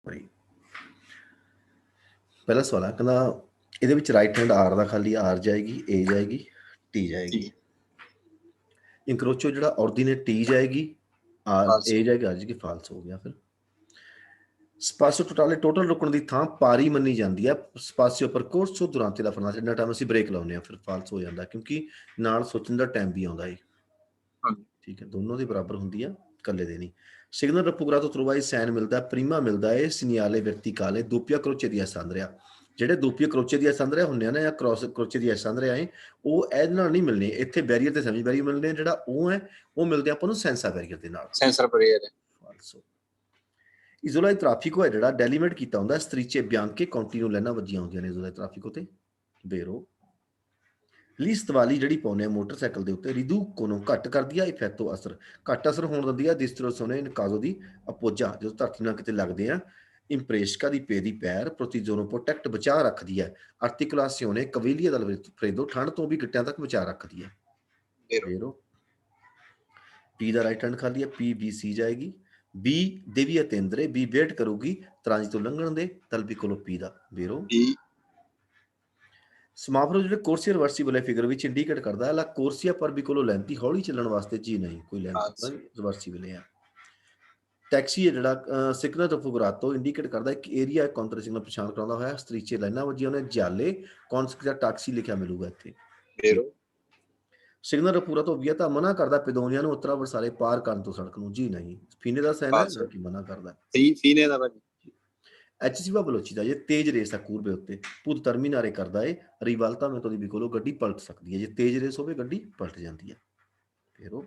भाई पहला सवाल है कहना ਇਹਦੇ ਵਿੱਚ ਰਾਈਟ ਹੈਂਡ ਆਰ ਦਾ ਖਾਲੀ ਆਰ ਜਾਏਗੀ ਏ ਜਾਏਗੀ ਟੀ ਜਾਏਗੀ इंक्रोचो ਜਿਹੜਾ ऑर्डिनेट टी जाएगी आर ए जाएगी आज की फाल्स हो गया फिर ਸਪਾਸੀਓ ਟੋਟਾਲੇ ਟੋਟਲ ਰੁਕਣ ਦੀ ਥਾਂ ਪਾਰੀ ਮੰਨੀ ਜਾਂਦੀ ਹੈ ਸਪਾਸੀਓ ਪਰਕੋਰਸੋ ਦੁਰਾਂਤੇ ਦਾ ਫਰਨਾ ਇੰਨਾ ਟਾਈਮ ਅਸੀਂ ਬ੍ਰੇਕ ਲਾਉਂਦੇ ਆ ਫਿਰ ਫਾਲਸ ਹੋ ਜਾਂਦਾ ਕਿਉਂਕਿ ਨਾਲ ਸੋਚਣ ਦਾ ਟਾਈਮ ਵੀ ਆਉਂਦਾ ਹੈ ਠੀਕ ਹੈ ਦੋਨੋਂ ਦੀ ਬਰਾਬਰ ਹੁੰਦੀ ਆ ਇਕੱਲੇ ਦੇ ਨਹੀਂ ਸਿਗਨਲ ਰਪੂਗਰਾ ਤੋਂ ਤਰਵਾਈ ਸਾਈਨ ਮਿਲਦਾ ਪ੍ਰੀਮਾ ਮਿਲਦਾ ਹੈ ਸਿਨਿਆਲੇ ਵਰਟੀਕਾਲੇ ਦੋਪੀਆ ਕਰੋਚੇ ਦੀ ਸੰਦਰਿਆ ਜਿਹੜੇ ਦੋਪੀਆ ਕਰੋਚੇ ਦੀ ਸੰਦਰਿਆ ਹੁੰਦੇ ਆ ਨਾ ਜਾਂ ਕ੍ਰੋਸ ਕਰੋਚੇ ਦੀ ਸੰਦਰਿਆ ਹੈ ਉਹ ਇਹਦੇ ਨਾਲ ਨਹੀਂ ਮਿਲਣੇ ਇੱਥੇ ਬੈਰੀਅਰ ਤੇ ਸੈਮੀ ਬੈਰੀਅਰ ਮਿਲਣੇ ਜਿਹੜਾ ਉਹ ਹੈ ਉਹ ਮਿਲਦੇ ਆਪਾਂ ਨੂੰ ਸੈਂਸਰ ਬੈਰੀਅਰ ਦੇ ਨਾਲ ਸੈਂਸਰ ਬੈਰੀਅਰ ਫਾਲਸੋ ਇਜ਼ੋਲਾ ਟ੍ਰੈਫਿਕੋ ਹੈ ਜਿਹੜਾ ਡੈਲੀਮਿਟ ਕੀਤਾ ਹੁੰਦਾ ਸਤਰੀਚੇ ਬਿਆਂਕੇ ਕੰਟੀਨਿਊ ਲੈਣਾ ਵੱਜੀਆਂ ਹੁੰਦੀਆਂ ਨੇ ਇਜ਼ੋਲਾ ਟ੍ਰੈਫਿਕੋ ਤੇ ਬੇਰੋ ਲਿਸਟ ਵਾਲੀ ਜਿਹੜੀ ਪਾਉਨੇ ਆ ਮੋਟਰਸਾਈਕਲ ਦੇ ਉੱਤੇ ਰਿਦੂ ਕੋਲੋਂ ਘੱਟ ਕਰਦੀ ਆ ਇਫੈਕਟੋ ਅਸਰ ਘੱਟ ਅਸਰ ਹੋਣ ਦਿੰਦੀ ਆ ਦਿਸਟਰੋਸੋਨੇ ਕਾਜ਼ੋ ਦੀ ਅਪੋਜਾ ਜਦੋਂ ਧਰਤੀ ਨਾਲ ਕਿਤੇ ਲੱਗਦੇ ਆ ਇੰਪ੍ਰੇਸ਼ਕਾ ਦੀ ਪੇ ਦੀ ਪੈਰ ਪ੍ਰੋਟੀਜ਼ੋਨੋ ਪ੍ਰੋਟੈਕਟ ਬਚਾ ਰੱਖਦੀ ਹੈ ਆਰਟੀਕੂਲਾਸੀਓਨੇ ਕਵੇਲੀਆ ਦਲ ਫਰੇਦੋ ਠੰਡ ਤੋਂ ਵੀ ਗਿੱਟਿਆਂ ਤੱਕ ਬਚਾ ਰੱਖਦੀ ਹੈ ਬੇਰੋ ਪੀ ਦਾ ਰਾਈਟ ਹੈਂਡ ਖਾਲੀ ਹੈ ਪੀ ਬੀ ਸੀ ਜਾਏਗੀ बी देवी अतेंद्रे बी वेट करूगी तरांजी तो लंघण दे तल पिकोलो पी दा बेरो समापनो ਜਿਹੜੇ ਕੋਰਸੀਆ ਰਿਵਰਸੀਬਲ ਹੈ ਫਿਗਰ ਵਿੱਚ ਇੰਡੀਕੇਟ ਕਰਦਾ ਹੈ ਲਾ ਕੋਰਸੀਆ ਪਰ ਬਿਕੋਲੋ ਲੈਂਥੀ ਹੌਲੀ ਚੱਲਣ ਵਾਸਤੇ ਜੀ ਨਹੀਂ ਕੋਈ ਲੈਂਥ ਰਿਵਰਸੀਬਲ ਹੈ ਟੈਕਸੀ ਹੈ ਜਿਹੜਾ ਸਿਗਨਲ ਰਫੂਗਰਾਤੋ ਇੰਡੀਕੇਟ ਕਰਦਾ ਇੱਕ ਏਰੀਆ ਕਾਉਂਟਰ ਸਿਗਨਲ ਪਛਾਣ ਕਰਾਉਂਦਾ ਹੋਇਆ ਸਤਰੀਚੇ ਲਾਈਨਾਂ ਵੱਜੀਆਂ ਉਹਨੇ ਜਾਲੇ ਕੌਨਸਕ੍ਰਿਆ ਟੈਕਸੀ ਲਿਖਿਆ ਮਿਲੂਗਾ ਇੱਥੇ ਬੇਰੋ ਸਿਗਨਲ ਰਪੂਰਾ ਤੋਂ ਵੀਆ ਤਾਂ ਮਨਾ ਕਰਦਾ ਪਿਦੋਨੀਆ ਨੂੰ ਉਤਰਾ ਵਰਸਾਲੇ ਪਾਰ ਕਰਨ ਤੋਂ ਸੜਕ ਨੂੰ ਜੀ ਨਹੀਂ ਫੀਨੇ ਦਾ ਸਾਈਨ ਹੈ ਕਿ ਮਨਾ ਕਰਦਾ ਫੀਨੇ ਦਾ ਭਾਜੀ ਐਚਸੀਵਾ ਬਲੋਚੀ ਦਾ ਜੇ ਤੇਜ਼ ਰੇਸ ਆ ਕੂਰਬੇ ਉੱਤੇ ਪੁੱਤ ਟਰਮੀਨਾਰੇ ਕਰਦਾ ਏ ਰਿਵਾਲਤਾ ਮੈਂ ਤੋਂ ਦੀ ਬਿਕੋਲੋ ਗੱਡੀ ਪਲਟ ਸਕਦੀ ਹੈ ਜੇ ਤੇਜ਼ ਰੇਸ ਹੋਵੇ ਗੱਡੀ ਪਲਟ ਜਾਂਦੀ ਹੈ ਫਿਰ ਉਹ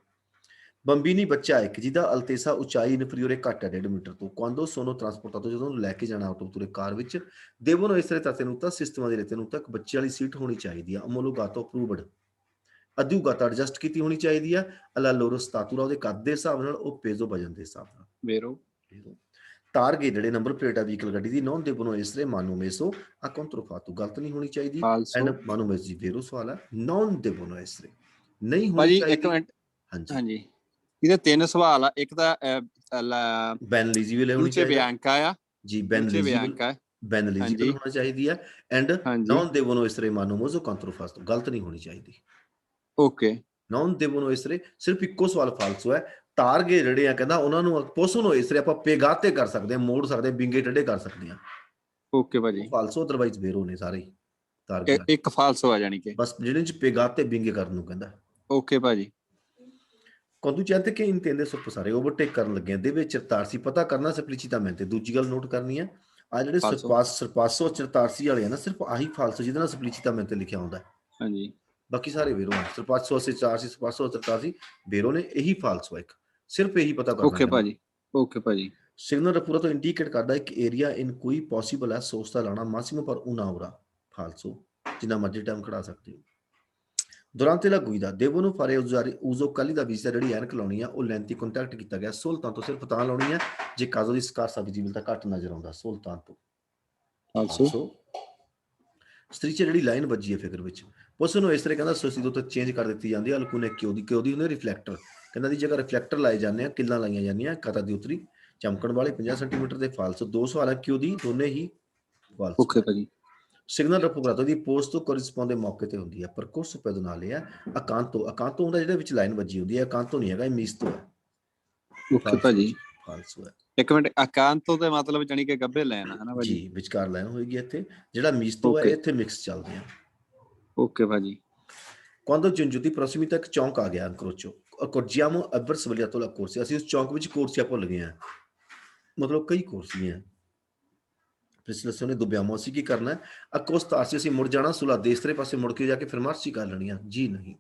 ਬੰਬੀਨੀ ਬੱਚਾ ਇੱਕ ਜਿਹਦਾ ਅਲਤੇਸਾ ਉਚਾਈ ਇਨਫੀਰੀਅਰ ਘੱਟ ਹੈ 1.5 ਮੀਟਰ ਤੋਂ ਕੁਆਂਦੋ ਸੋਨੋ ਟਰਾਂਸਪੋਰਟਾ ਤੋਂ ਜਦੋਂ ਲੈ ਕੇ ਜਾਣਾ ਆਟੋ ਪੂਰੇ ਕਾਰ ਵਿੱਚ ਦੇਵੋ ਨੂੰ ਇਸ ਤਰ੍ਹਾਂ ਤੱਤੇ ਨੂੰ ਤਾਂ ਸਿਸਟਮਾਂ ਦੇ ਰੇਤੇ ਨੂੰ ਤੱਕ ਬੱਚੇ ਵਾਲੀ ਸੀਟ ਹੋਣੀ ਚਾਹੀਦੀ ਆ ਅਮੋਲੋਗਾਤੋ ਅਪਰੂਵਡ ਅਧਿਉਗਤ ਐਡਜਸਟ ਕੀਤੀ ਹੋਣੀ ਚਾਹੀਦੀ ਆ ਅਲਾ ਲੋਰੋ ਸਤਾਤੂਰਾ ਉਹਦੇ ਕੱਦ ਦੇ ਹਿਸਾਬ ਨਾਲ ਉਹ ਪੇਜ਼ੋ ਵਜਨ ਦੇ ਹਿਸਾਬ ਨਾਲ ਬੇਰੋ ਤਾਰਗੇ ਜਿਹੜੇ ਨੰਬਰ ਪਲੇਟ ਆ ਵਹੀਕਲ ਗੱਡੀ ਦੀ ਨੌਨ ਦੇ ਬਨੋ ਇਸਰੇ ਮਾਨੂ ਮੇਸੋ ਆ ਕੰਟਰੋਫਾਤੂ ਗਲਤ ਨਹੀਂ ਹੋਣੀ ਚਾਹੀਦੀ ਐਂਡ ਮਾਨੂ ਮੇਸ ਜੀ ਬੇਰੋ ਸਵਾਲ ਹੈ ਨੌਨ ਦੇ ਬਨੋ ਇਸਰੇ ਨਹੀਂ ਹੋਣੀ ਚਾਹੀਦੀ ਇੱਕ ਮਿੰਟ ਹਾਂਜੀ ਇਹਦੇ ਤਿੰਨ ਸਵਾਲ ਆ ਇੱਕ ਤਾਂ ਬੈਨ ਲੀਜ਼ੀਬਲ ਹੋਣੀ ਚਾਹੀਦੀ ਬਿਆੰਕਾ ਆ ਜੀ ਬੈਨ ਲੀਜ਼ੀਬਲ ਹੋਣਾ ਚਾਹੀਦੀ ਹੈ ਐਂਡ ਨੌਨ ਦੇ ਬਨੋ ਇਸਰੇ ਮਾਨੂ ਮੇਸੋ ਕੰਟਰੋਫਾਤੂ ਗਲਤ ਨਹੀਂ ਹੋਣੀ ਚਾਹੀਦੀ ਓਕੇ ਨੌਨ ਦੇ ਬਨੋ ਇਸਰੇ ਸਿਰਫ ਇੱਕੋ ਸਵਾਲ ਫਾਲਸੋ ਹੈ ਤਾਰਗੇ ਜਿਹੜੇ ਆ ਕਹਿੰਦਾ ਉਹਨਾਂ ਨੂੰ ਪੋਸੋ ਨੂੰ ਇਸਰੇ ਆਪਾਂ ਪੇਗਾਤੇ ਕਰ ਸਕਦੇ ਆ ਮੋੜ ਸਕਦੇ ਆ ਬਿੰਗੇ ਟੱਡੇ ਕਰ ਸਕਦੇ ਆ ਓਕੇ ਭਾਜੀ ਫਾਲਸੋ ਅਦਰਵਾਈਜ਼ ਬੇਰੋ ਨੇ ਸਾਰੇ ਤਾਰਗੇ ਇੱਕ ਫਾਲਸੋ ਆ ਜਾਨੀ ਕਿ ਬਸ ਜਿਹੜੇ ਚ ਪੇਗਾਤੇ ਬਿੰਗੇ ਕਰਨ ਨੂੰ ਕਹਿੰਦਾ ਓਕੇ ਭਾਜੀ quando gente che intende sopposare overtake ਕਰਨ ਲੱਗੇ ਦੇ ਵਿੱਚ ਚਰਤਾਰਸੀ ਪਤਾ ਕਰਨਾ ਸਪਲੀਚਿਟਾਮੈਂਟੇ ਦੂਜੀ ਗੱਲ ਨੋਟ ਕਰਨੀ ਹੈ ਆ ਜਿਹੜੇ ਸਰਪਾਸੋ ਚਰਤਾਰਸੀ ਵਾਲੇ ਆ ਨਾ ਸਿਰਫ ਆਹੀ ਫਾਲਸੋ ਜਿਹਦੇ ਨਾਲ ਸਪਲੀਚਿਟਾਮੈਂਟੇ ਲਿਖਿਆ ਹੁੰਦਾ ਹਾਂਜੀ ਬਾਕੀ ਸਾਰੇ ਬੇਰੋ ਹਨ ਸਰਪਾਸੋ ਸੇ ਚਾਰਸੀ ਸਰਪਾਸੋ ਚਰਤਾਰਸੀ ਬੇਰੋ ਨੇ ਇਹੀ ਫਾਲਸੋ ਇੱਕ ਸਿਰਫ ਇਹੀ ਪਤਾ ਕਰਨਾ ਓਕੇ ਭਾਜੀ ਸਿਗਨਲ ਰਪੂਰਾ ਤੋਂ ਇੰਡੀਕੇਟ ਕਰਦਾ ਇੱਕ ਏਰੀਆ ਇਨ ਕੋਈ ਪੋਸੀਬਲ ਹੈ ਸੋਚ ਦਾ ਲਾਣਾ ਮਾਸਿਮੋ ਪਰ una ora ਫਾਲਸੋ ਜਿੰਨਾ ਮਰਜ਼ੀ ਟਾਈਮ ਖੜਾ ਸਕਦੇ ਹੋ durante la guida devono fare usare uso calli da visita ਜਿਹੜੀ ਐਨਕ ਲਾਉਣੀ ਆ ਉਹ ਲੈਂਥੀ ਕੰਟੈਕਟ ਕੀਤਾ ਗਿਆ ਸਹੂਲਤਾਂ ਤੋਂ ਸਿਰਫ ਤਾਂ ਲਾਉਣੀ ਹੈ ਜੇ ਕਾਜ਼ੋ ਦੀ ਸਕਾਰਸਾ ਵਿਜ਼ਿਬਿਲਤਾ ਘੱਟ ਨਜ਼ਰ ਆਉਂਦਾ ਸਹੂਲਤਾਂ ਤੋਂ ਆਲਸੋ ਸਟ੍ਰੀਚਰ ਜਿਹੜੀ ਲਾਈਨ ਵੱਜੀ ਹੈ ਫਿਗਰ ਵਿੱਚ ਉਸ ਨੂੰ ਇਸ ਤਰ੍ਹਾਂ ਕਹਿੰਦਾ ਸੋਸੀ ਤੋਂ ਚੇਂਜ ਕਰ ਦਿੱਤੀ ਜਾਂਦੀ ਹੈ ਅਲਕੂਨੇ ਕਿਉਂ ਦੀ ਉਹਨੇ ਰਿਫਲੈਕਟਰ ਕਹਿੰਦਾ ਦੀ ਜਗ੍ਹਾ ਰਿਫਲੈਕਟਰ ਲਾਏ ਜਾਂਦੇ ਆ ਕਿੱਲਾਂ ਲਾਈਆਂ ਜਾਂਦੀਆਂ ਕਤਾ ਦੀ ਉਤਰੀ ਚਮਕਣ ਵਾਲੇ 50 ਸੈਂਟੀਮੀਟਰ ਦੇ ਫਾਲਸੋ ਦੋ ਸਵਾਲ ਹੈ ਕਿਉਂ ਦੀ ਦੋਨੇ ਹੀ ਫਾਲਸੋ ਓਕੇ ਭਾਜੀ ਸਿਗਨਲ ਰਪੂਗਰਾਤੋ ਦੀ ਪੋਸਟ ਤੋਂ ਕੋਰਿਸਪੋਂਡੇ ਮੌਕੇ ਤੇ ਹੁੰਦੀ ਹੈ ਪਰਕੋਰਸ ਪੈਦੋਨਾਲੇ ਹੈ ਅਕਾਂਤੋ ਹੁੰਦਾ ਜਿਹਦੇ ਵਿੱਚ ਲਾਈਨ ਵੱਜੀ ਹੁੰਦੀ ਹੈ ਅਕਾਂਤੋ ਨਹੀਂ ਹੈਗਾ ਇਹ ਮੀਸਤੋ ਹੈ ਓਕੇ ਭਾਜੀ ਫਾਲਸੋ ਹੈ ਇੱਕ ਮਿੰਟ ਅਕਾਂਤੋ ਦੇ ਮਤਲਬ ਜਾਨੀ ਕਿ ਗੱਬੇ ਲਾਈਨ ਹੈ ਨਾ ਭਾਜੀ ਜੀ ਵਿਚਕਾਰ ਲਾਈਨ ਹੋਏਗੀ ਇੱਥੇ ਜਿਹੜਾ ਮੀਸਤੋ ਹੈ ਇੱਥੇ ਮਿਕਸ ਚੱਲਦੇ ਆ ਓਕੇ ਭਾਜੀ quando giungiuti prossimi ਤੱਕ ਚੌਂਕ ਆ ਗਿਆ ਅੰਕਰੋਚੋ accorgiamo aver sbagliato la corsia ਅਸੀਂ ਉਸ ਚੌਂਕ ਵਿੱਚ ਕੋਰਸੀਆ ਭੁੱਲ ਗਏ ਆ ਮਤਲਬ ਕਈ ਕੋਰਸੀਆਂ ਪ੍ਰੈਸਲੇਸ਼ਨੇ ਦੁਬਿਆਮੋ ਅਸੀਂ ਕੀ ਕਰਨਾ ਅਕੋਸਟਾਸੀ ਅਸੀਂ ਮੁੜ ਜਾਣਾ ਸੁਲਾ ਦੇਸਰੇ ਪਾਸੇ ਮੁੜ ਕੇ ਜਾ ਕੇ ਫਿਰ ਮਾਰਸੀ ਕਰ ਲੈਣੀ ਆ ਜੀ ਨਹੀਂ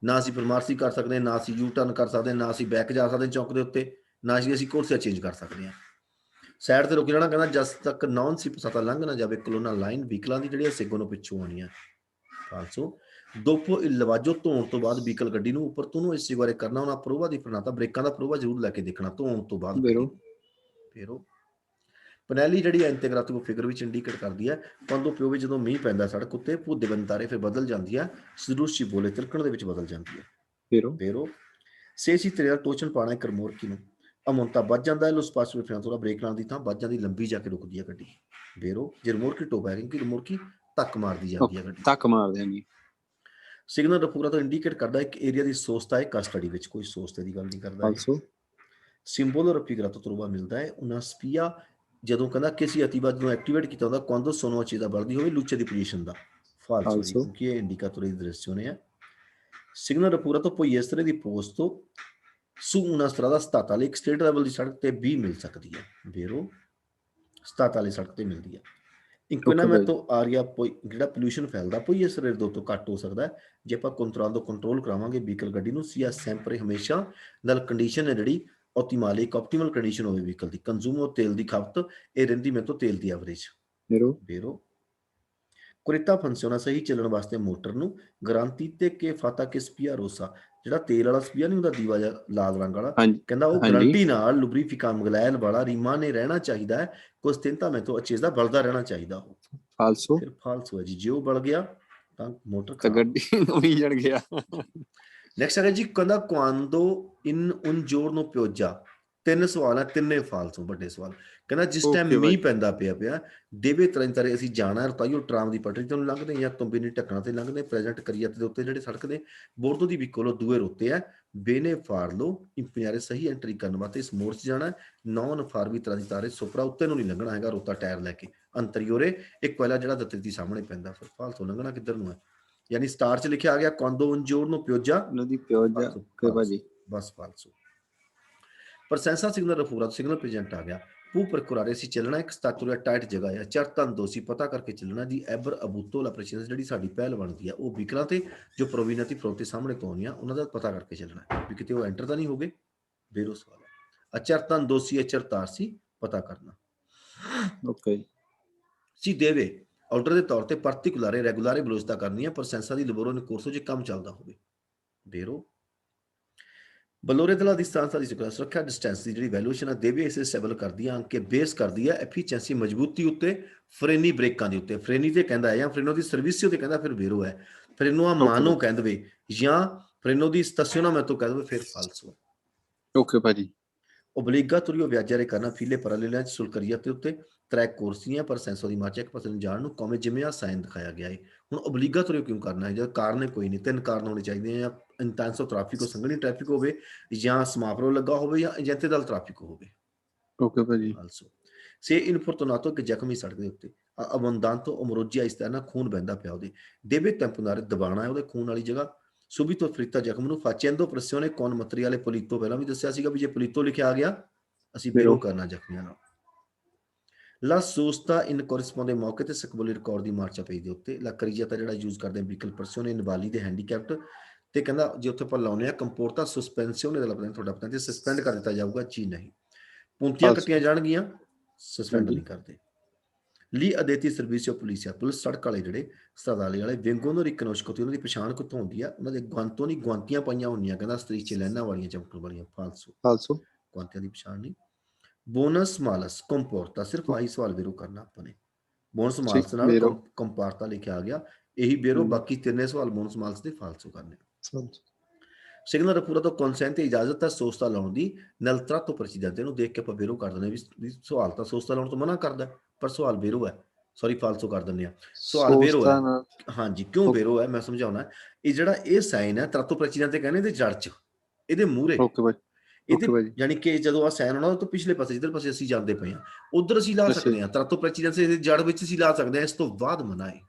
ਨਾ ਅਸੀਂ ਫਿਰ ਮਾਰਸੀ ਕਰ ਸਕਦੇ ਨਾ ਅਸੀਂ ਯੂ ਟਰਨ ਕਰ ਸਕਦੇ ਨਾ ਅਸੀਂ ਬੈਕ ਜਾ ਸਕਦੇ ਚੌਂਕ ਦੇ ਉੱਤੇ ਨਾ ਅਸੀਂ ਕੋਰਸੀਆ ਚੇਂਜ ਕਰ ਸਕਦੇ ਹਾਂ ਸਾਈਡ ਤੇ ਰੁਕ ਜਾਣਾ ਕਹਿੰਦਾ ਜਦ ਤੱਕ ਨੌਨ ਸੀ ਪਤਾ ਲੰਘ ਨਾ ਜਾਵੇ ਕਲੋਨਾ ਲਾਈਨ ਵਹੀਕਲਾਂ ਦੀ ਜਿਹੜੀ ਸਿੱਗੋ ਨੂੰ ਪਿੱਛੋਂ ਆਉਣੀ ਆ ਫਾਲਸੋ ਦੋਪੋ ਲਵਾਜੋ ਧੋਣ ਤੋਂ ਬਾਅਦ ਵਹੀਕਲ ਗੱਡੀ ਨੂੰ ਉੱਪਰ ਤੋਂ ਇਸ ਬਾਰੇ ਕਰਨਾ ਉਹਨਾਂ ਪ੍ਰੋਵਾ ਦੀ ਫਰਨਾਤਾ ਬ੍ਰੇਕਾਂ ਦਾ ਪ੍ਰੋਵਾ ਜ਼ਰੂਰ ਲੈ ਕੇ ਦੇਖਣਾ ਧੋਣ ਤੋਂ ਬਾਅਦ ਫੇਰੋ ਪਨੈਲੀ ਜਿਹੜੀ ਇੰਟੀਗ੍ਰਾਤਿਵ ਫਿਗਰ ਵਿੱਚ ਇੰਡੀਕੇਟ ਕਰਦੀ ਹੈ ਪੰਦੋ ਪਿਓ ਵਿੱਚ ਜਦੋਂ ਮੀਂਹ ਪੈਂਦਾ ਸੜਕ ਉੱਤੇ ਭੂਦੇ ਬੰਤਾਰੇ ਫਿਰ ਬਦਲ ਜਾਂਦੀ ਹੈ ਸਦੂਸ਼ੀ ਬੋਲੇ ਤਿਲਕਣ ਦੇ ਵਿੱਚ ਬਦਲ ਜਾਂਦੀ ਹੈ ਫੇਰੋ ਸੇਸੀ ਤੇਰਾ ਟੋਚਨ ਪਾਣਾ ਕਰਮੋਰਕੀ ਨੂੰ ਅਮੁੰਤਾ ਵੱਧ ਜਾਂਦਾ ਹੈ, ਲੋ ਸਪਸ਼ਟ ਵੇਖਣਾ ਥੋੜਾ ਬ੍ਰੇਕ ਲਾਉਣ ਦੀ ਥਾਂ ਵੱਧ ਜਾਂਦੀ, ਲੰਬੀ ਜਾ ਕੇ ਰੁਕਦੀ ਹੈ ਗੱਡੀ। ਬੇਰੋ ਜੇ ਰਿਮੋਟ ਕੀ ਟੋਪ ਹੈ ਕਿਉਂਕਿ ਰਿਮੋਟ ਕੀ ਧੱਕ ਮਾਰਦੀ ਜਾਂਦੀ ਹੈ ਗੱਡੀ। ਧੱਕ ਮਾਰਦੇ ਹਾਂ ਜੀ। ਸਿਗਨਲ ਰਫੂਰਾ ਤੋਂ ਇੰਡੀਕੇਟ ਕਰਦਾ ਇੱਕ ਏਰੀਆ ਦੀ ਸੋਸਤਾ ਹੈ ਕਸਟਡੀ ਵਿੱਚ, ਕੋਈ ਸੋਸਤੇ ਦੀ ਗੱਲ ਨਹੀਂ ਕਰਦਾ ਇਹ। ਫਾਲਸੋ ਸਿੰਬਲ ਰਫੀਗਰਾ ਤੋਂ ਤਰੂਬਾ ਮਿਲਦਾ ਹੈ ਉਹਨਾਂ ਸਪੀਆ ਜਦੋਂ ਕਹਿੰਦਾ ਕਿਸੇ ਅਤੀਵਾਦ ਨੂੰ ਐਕਟੀਵੇਟ ਕੀਤਾ ਹੁੰਦਾ quando sono accesa बढ़ਦੀ ਹੋਵੇ ਲੁੱਚੇ ਦੀ ਪੋਜੀਸ਼ਨ ਦਾ। ਫਾਲਸੋ ਜੀ, ਫਾਲਸੋ ਕਿਉਂਕਿ ਇਹ ਇੰਡੀਕਾਤore di direzione ਹੈ। ਸਿਗਨਲ ਰਫੂਰਾ ਤੋਂ poi essere ਦੀ ਪੋਸਟ ਤੋਂ su una strada statale ਇੱਕ ਸਟੇਟ ਲੈਵਲ ਦੀ ਸੜਕ ਤੇ ਵੀ ਮਿਲ ਸਕਦੀ ਹੈ। ਬੇਰੋ ਸਤਾਤਾਲੀ ਸੜਕ ਤੇ ਮਿਲਦੀ ਹੈ। ਇੰਕੁਇਨਾਮੈਂਟੋ ਆਰੀਆ ਜਿਹੜਾ ਪੋਲਿਊਸ਼ਨ ਫੈਲਦਾ ਪoi essere ਦੋ ਤੋਂ ਘੱਟ ਹੋ ਸਕਦਾ ਹੈ ਜੇ ਆਪਾਂ ਕੰਟਰੋਲ ਕਰਾਵਾਂਗੇ ਵਹੀਕਲ ਗੱਡੀ ਨੂੰ। ਸੀਆ ਸੈਂਪਰੇ ਹਮੇਸ਼ਾ ਨਾਲ ਕੰਡੀਸ਼ਨ ਹੈ ਜਿਹੜੀ ਓਪਟੀਮਲ ਆਪਟੀਮਲ ਕੰਡੀਸ਼ਨ ਹੋਵੇ ਵਹੀਕਲ ਦੀ। ਕੰਜ਼ੂਮ ਤੇਲ ਦੀ ਖਪਤ ਇਹ ਰਹਿੰਦੀ ਮੇਰੇ ਤੋਂ ਤੇਲ ਦੀ ਐਵਰੇਜ। ਬੇਰੋ ਕੁਰਿਤਾ ਫੰਕਸ਼ਨਾ ਸਹੀ ਚੱਲਣ ਵਾਸਤੇ ਮੋਟਰ ਨੂੰ ਗਾਰੰਟੀ ਤੇ ਕਿ ਫਾਤਾ ਕਿ ਸਪੀਆ ਰੋਸਾ ਜਿਹੜਾ ਤੇਲ ਵਾਲਾ ਸਪੀਆ ਨਹੀਂ ਹੁੰਦਾ ਦੀਵਾ ਜਿਹਾ ਲਾਲ ਰੰਗ ਵਾਲਾ, ਕਹਿੰਦਾ ਉਹ ਗਾਰੰਟੀ ਨਾਲ ਲੁਬਰੀਫਿਕਾ ਮਗਲੈਲ ਵਾਲਾ ਰੀਮਾ ਨੇ ਰਹਿਣਾ ਚਾਹੀਦਾ ਹੈ। ਕੁਝ ਦਿਨ ਤਾਂ ਮੈਥੋਂ ਅਚੇਜ਼ ਦਾ ਬਲਦਾ ਰਹਿਣਾ ਚਾਹੀਦਾ ਉਹ। ਫਾਲਸੋ ਫਿਰ ਫਾਲਸੋ ਹੈ ਜੀ, ਜੇ ਉਹ ਬਲ ਗਿਆ ਤਾਂ ਮੋਟਰ ਤਾਂ ਗੱਡੀ ਉਹੀ ਜੜ ਗਿਆ। ਨੈਕਸਟ ਹੈਗਾ ਜੀ ਕਹਿੰਦਾ ਕੁਆਂਦੋ ਇਨ ਉਨ ਜੋਰਨੋ ਪਿਓਜਾ। ਤਿੰਨ ਸਵਾਲ ਹੈ, ਤਿੰਨੇ ਫਾਲਸੋ ਵੱਡੇ ਸਵਾਲ। ਕਹਿੰਦਾ ਜਿਸ ਟਾਈਮ ਮੀਂਹ ਪੈਂਦਾ ਪਿਆ ਦੇਵੇ ਤਰ੍ਹਾਂ ਅਸੀਂ ਜਾਣਾ ਰਤਾਈਓ ਟਰਾਮ ਦੀ ਪਟੜੀ ਤੋਂ ਲੰਘਦੇ ਜਾਂ ਤੁੰਬੀ ਟੱਕਣਾ ਤੇ ਲੰਘਦੇ ਪ੍ਰੈਜ਼ੈਂਟ ਕਰੀਅਤ ਦੇ ਉੱਤੇ ਜਿਹੜੇ ਸੜਕ ਦੇ ਬੋਰਡੋ ਦੀ ਵਿਕੋਲੋ ਦੂਏ ਰੋਤੇ ਹੈ ਬੇਨੇ ਫਾੜ ਲੋ ਇੰਪਿਆਰੇ ਸਹੀ ਐਂਟਰੀ ਕਰਨ ਵਾਸਤੇ ਇਸ ਮੋੜ 'ਚ ਜਾਣਾ। ਨੌਨ ਫਾਰਵੀ ਤਰ੍ਹਾਂ ਦੀ ਤਾਰੇ ਸੁਪਰਾ ਉੱਤੇ ਨੂੰ ਨਹੀਂ ਲੰਘਣਾ ਹੈਗਾ ਰੋਤਾ ਟਾਇਰ ਲੈ ਕੇ ਅੰਤਰੀਓਰੇ ਇੱਕ ਪਹਿਲਾ ਜਿਹੜਾ ਦਿੱਤੀ ਦੀ ਸਾਹਮਣੇ ਪੈਂਦਾ। ਫਿਰ ਫਾਲਸੋ ਲੰਘਣਾ ਕਿੱਧਰ ਨੂੰ ਹੈ, ਯਾਨੀ ਸਟਾਰ 'ਚ ਲਿਖਿਆ ਆ ਗਿਆ ਕੁਆਂਦੋ ਉਨ ਜੋਰਨੋ ਪਿਓਜਾ ਨਦੀ ਪਿਓਜਾ ਭਾਜੀ ਬਸ ਫਾਲਸੋ। ਪ੍ਰਸੈਂਸਾ ਸਿਗਨਲ ਰਫੂਰਾ ਸਿਗਨਲ ਪ੍ਰੈਜੈਂਟ ਆ ਗਿਆ। ਪੂ ਪ੍ਰਕੁਰਾਰੇ ਸੀ ਚੱਲਣਾ ਇੱਕ ਸਤਾਚੁਰਾ ਟਾਈਟ ਜਗ੍ਹਾ ਹੈ ਚਰਤਨ ਦੋਸੀ ਪਤਾ ਕਰਕੇ ਚੱਲਣਾ ਦੀ ਐਬਰ ਅਬੂਤੋ ਲਾਪਰੇਸ਼ਨ ਜਿਹੜੀ ਸਾਡੀ ਪਹਿਲ ਬਣਦੀ ਆ ਉਹ ਵਿਕਲਾਂ ਤੇ ਜੋ ਪ੍ਰੋਵੀਨਤੀ ਫਰੋਤੇ ਸਾਹਮਣੇ ਤੋਂ ਆਉਂਦੀਆਂ ਉਹਨਾਂ ਦਾ ਪਤਾ ਕਰਕੇ ਚੱਲਣਾ ਵੀ ਕਿਤੇ ਉਹ ਐਂਟਰ ਤਾਂ ਨਹੀਂ ਹੋ ਗਏ। ਬੇਰੋ ਸਵਾਲ ਹੈ। ਅਚਰਤਨ ਦੋਸੀ ਅਚਰਤਾਰ ਸੀ ਪਤਾ ਕਰਨਾ। ਓਕੇ ਸੀ ਦੇਵੇ ਆਰਡਰ ਦੇ ਤੌਰ ਤੇ ਪਾਰਟਿਕੂਲਰੇ ਰੈਗੂਲਰੇ ਵਿਲੋਚਤਾ ਕਰਨੀ ਹੈ ਪ੍ਰਸੈਂਸਾ ਦੀ ਲਬੋਰੋ ਨੇ ਕੋਰਸੋ ਜੇ ਕੰਮ ਚੱਲਦਾ ਹੋਵੇ। ਬੇਰੋ ਬਲੋਰੇ ਦਲਾ ਦੀ ਸਥਾਨਤਾ ਦੀ ਸੁਰੱਖਿਆ ਡਿਸਟੈਂਸ ਦੀ ਜਿਹੜੀ ਵੈਲੂਏਸ਼ਨ ਹੈ ਦੇਵੇ ਇਸੇ ਸਟੇਬਲ ਕਰਦੀ ਹੈ ਕਿ ਬੇਸ ਕਰਦੀ ਹੈ ਐਫੀਸ਼ੀਐਂਸੀ ਮਜ਼ਬੂਤੀ ਉੱਤੇ ਫਰੇਨੀ ਬ੍ਰੇਕਾਂ ਦੇ ਉੱਤੇ। ਫਰੇਨੀ ਤੇ ਕਹਿੰਦਾ ਹੈ ਜਾਂ ਫਰੇਨੋ ਦੀ ਸਰਵਿਸਿਓ ਤੇ ਕਹਿੰਦਾ ਫਿਰ ਬੇਰੋ ਹੈ। ਫਰੇਨੋ ਆ ਮਾਨੋ ਕਹਿ ਦੇਵੇ ਜਾਂ ਫਰੇਨੋ ਦੀ ਸਟੇਸ਼ਨੋ ਮੈਂ ਤੋਂ ਕਹਿ ਦੇਵੇ ਫਿਰ ਫਾਲਸੋ। ਓਕੇ ਭਾਜੀ। ਓਬਲੀਗਾਤੋਰੀਓ ਵਿਆਜਾਰੇ ਕਰਨਾ ਫੀਲੇ ਪਰਾਲੇਲਾਂ ਚ ਸੁਲਕਰੀਆ ਤੇ ਉੱਤੇ ਟਰੈਕ ਕੋਰਸੀਆਂ ਪਰ ਸੈਂਸੋ ਦੀ ਮਾਰਚ ਇੱਕ ਪਾਸੇ ਨੂੰ ਜਾਣ ਨੂੰ ਕੌਮੇ ਜਿਵੇਂ ਆ ਸਾਈਨ ਦਿਖਾਇਆ ਗਿਆ ਹੈ। ਹੁਣ ਓਬਲੀਗਾਤੋਰੀਓ ਕਿਉਂ ਕਰਨਾ ਹੈ ਜਦ ਕਾਰਨ ਕੋਈ ਨਹੀਂ, ਤਿੰਨ ਕਾਰਨ ਹੋਣੇ ਚਾਹੀਦੇ ਆ ਜਾਂ ਇੰਟੈਂਸੋ ਟ੍ਰੈਫਿਕ ਸੰਘਣੀ ਟ੍ਰੈਫਿਕ ਹੋਵੇ ਜਾਂ ਸਮਾਪਰੋ ਲੱਗਾ ਹੋਵੇ ਜਾਂ ਏਜੰਤੇ ਦਲ ਟ੍ਰੈਫਿਕ ਹੋਵੇ। ਓਕੇ ਭਾਜੀ। ਫਾਲਸੋ ਸੇ ਇਨਫੋਰਟੂਨਾਤੋ ਇੱਕ ਜ਼ਖਮੀ ਸੜਕ ਦੇ ਉੱਤੇ ਅਬੰਦਾਂਤੋ ਅਮਰੋਜੀਆ ਇਸ ਤਰ੍ਹਾਂ ਖੂਨ ਬਹਿੰਦਾ ਪਿਆ ਉਹਦੇ ਡੇਬੇ ਟੈਂਪੋਨਾਰੇ ਦਬਾਣਾ ਹੈ ਉਹਦੇ ਖੂਨ ਵਾਲੀ ਜਗ੍ਹਾ। ਸੁਬੀਤੋ ਫਰੀਤਾ ਜ਼ਖਮ ਨੂੰ ਫਾਚੈਂਦੋ ਪ੍ਰੈਸਿਓਨੇ ਕੌਨ ਮਤਰੀ ਵਾਲੇ ਪੋਲੀਤੋ ਪਹਿਲਾਂ ਵੀ ਦੱਸਿਆ ਸੀਗਾ ਵੀ ਜੇ ਪੋਲੀਤੋ ਲਿਖਿਆ ਆ ਗਿਆ ਅਸੀਂ ਬੇਰੋ ਕਰਨਾ ਜ਼ਖਮੀਆਂ ਨਾਲ। ਲਾ ਸੋਸਤਾ ਇਨ ਕੋਰਿਸਪੋਂਡੇ ਮੌਕੇ ਤੇ ਸਕਬੋਲੀ ਰਿਕਾਰਡ ਦੀ ਮਾਰਚਾ ਪਈ ਦੇ ਉੱਤੇ ਲਾ ਕਰੀਜਾ ਜਿਹੜਾ ਯੂਜ਼ ਕਰਦੇ ਆ ਵਹੀਕਲ ਪ੍ਰੈਸਿਓਨੇ ਨਵਾਲੀ ਦੇ ਹੈਂਡੀਕੈਪਟ ਤੇ ਕਹਿੰਦਾ ਜੇ ਉੱਥੇ ਆਪਾਂ ਲਾਉਨੇ ਆ ਕੰਪੋਰਟਾ ਸਸਪੈਂਸਿਓਨੇ ਦਾ ਪਤਾ ਤੁਹਾਡਾ ਪਤਾ ਤੇ ਸਸਪੈਂਡ ਕਰ ਦਿੱਤਾ ਜਾਊਗਾ ਜੀ ਨਹੀਂ ਪੁੰਤੀਆਂ ਕੱਟੀਆਂ ਜਾਣਗੀਆਂ ਸਸਪੈਂਡ ਨਹੀਂ ਕਰਦੇ। ਲੀ ਅਦੇਤੀ ਸਰਵਿਸਿਓ ਪੁਲਿਸਿਆ ਪੁਲਿਸ ਸੜਕ ਵਾਲੇ ਜਿਹੜੇ ਸਤਾਦਾਲੇ ਵਾਲੇ ਵਿੰਗੋਨੋ ਰਿਕਨੋਸ਼ਕੋਤੀ ਉਹਨਾਂ ਦੀ ਪਛਾਣ ਕਿੱਥੋਂ ਹੁੰਦੀ ਆ ਉਹਨਾਂ ਦੇ ਗੁਆਂਤੋਂ ਨਹੀਂ ਗੁਆਂਤੀਆਂ ਪਾਈਆਂ ਹੁੰਦੀਆਂ ਕਹਿੰਦਾ ਸਤਰੀਚੇ ਲੈਣਾ ਵਾਲੀਆਂ ਚਮਕਣ ਵਾਲੀਆਂ। ਫਾਲਸੋ ਗੁਆਂਤੀਆਂ ਦੀ ਪਛਾਣ ਨਹੀਂ। ਬੋਨਸ ਮਾਲਸ ਕੰਪੋਰਟਾ ਸਿਰਫ ਆਹੀ ਸਵਾਲ ਬੇਰੋ ਕਰਨਾ ਆਪਾਂ ਨੇ। ਬੋਨਸ ਮਾਲਸ ਨਾਲ ਕੰਪਾਰਟਾ ਲਿਖਿਆ ਆ ਗਿਆ ਇਹੀ ਬੇਰੋ ਬਾਕੀ ਤਿੰਨੇ ਸਵਾਲ ਬੋਨਸ ਮਾਲਸ ਦੇ ਫਾਲਸੋ ਕਰਨੇ। ਸਿਗਨਲ ਰਪੂਰਾ ਤੋਂ ਕਨਸੈਂਟ ਤੇ ਇਜਾਜ਼ਤ ਹੈ ਸੋਸਤਾ ਲਾਉਣ ਦੀ ਨਲਤਰਾ ਤੋਂ ਪ੍ਰਚੀਦਤ ਇਹਨੂੰ ਦੇਖ ਕੇ ਆਪਾਂ ਬੇਰੋ ਕਰ ਦਿੰਦੇ ਵੀ ਸਵਾਲ ਤਾਂ ਸੋਸਤਾ ਲਾਉਣ ਤੋਂ ਮਨਾ ਕਰਦਾ ਪਰ ਸਵਾਲ ਬੇਰੋ ਹੈ ਸੌਰੀ ਫਾਲਸੋ ਕਰ ਦਿੰਦੇ ਆ। ਸਵਾਲ ਬੇਰੋ ਹੈ ਹਾਂਜੀ ਕਿਉਂ ਬੇਰੋ ਹੈ ਮੈਂ ਸਮਝਾਉਣਾ। ਇਹ ਜਿਹੜਾ ਇਹ ਸਾਈਨ ਹੈ ਤਰਾਤੋ ਪ੍ਰਚੀਦਤ ਤੇ ਕਹਿੰਦੇ ਇਹਦੇ ਜੜ ਚ ਇਹਦੇ ਮੂਹਰੇ ਇਹਦੇ ਯਾਨੀ ਕਿ ਜਦੋਂ ਆ ਸਾਈਨ ਹੋਣਾ ਉਹ ਤੋਂ ਪਿਛਲੇ ਪਾਸੇ ਜਿੱਧਰ ਪਾਸੇ ਅਸੀਂ ਜਾਂਦੇ ਪਏ ਹਾਂ ਉਧਰ ਅਸੀਂ ਲਾ ਸਕਦੇ ਹਾਂ ਤਰਾਤੋ ਪ੍ਰਚੀਦਤ ਦੇ ਜੜ ਵਿੱਚ ਅਸੀਂ ਲਾ ਸਕਦੇ ਹਾਂ ਇਸ ਤੋਂ ਬਾਅਦ ਮਨਾ ਹੈ।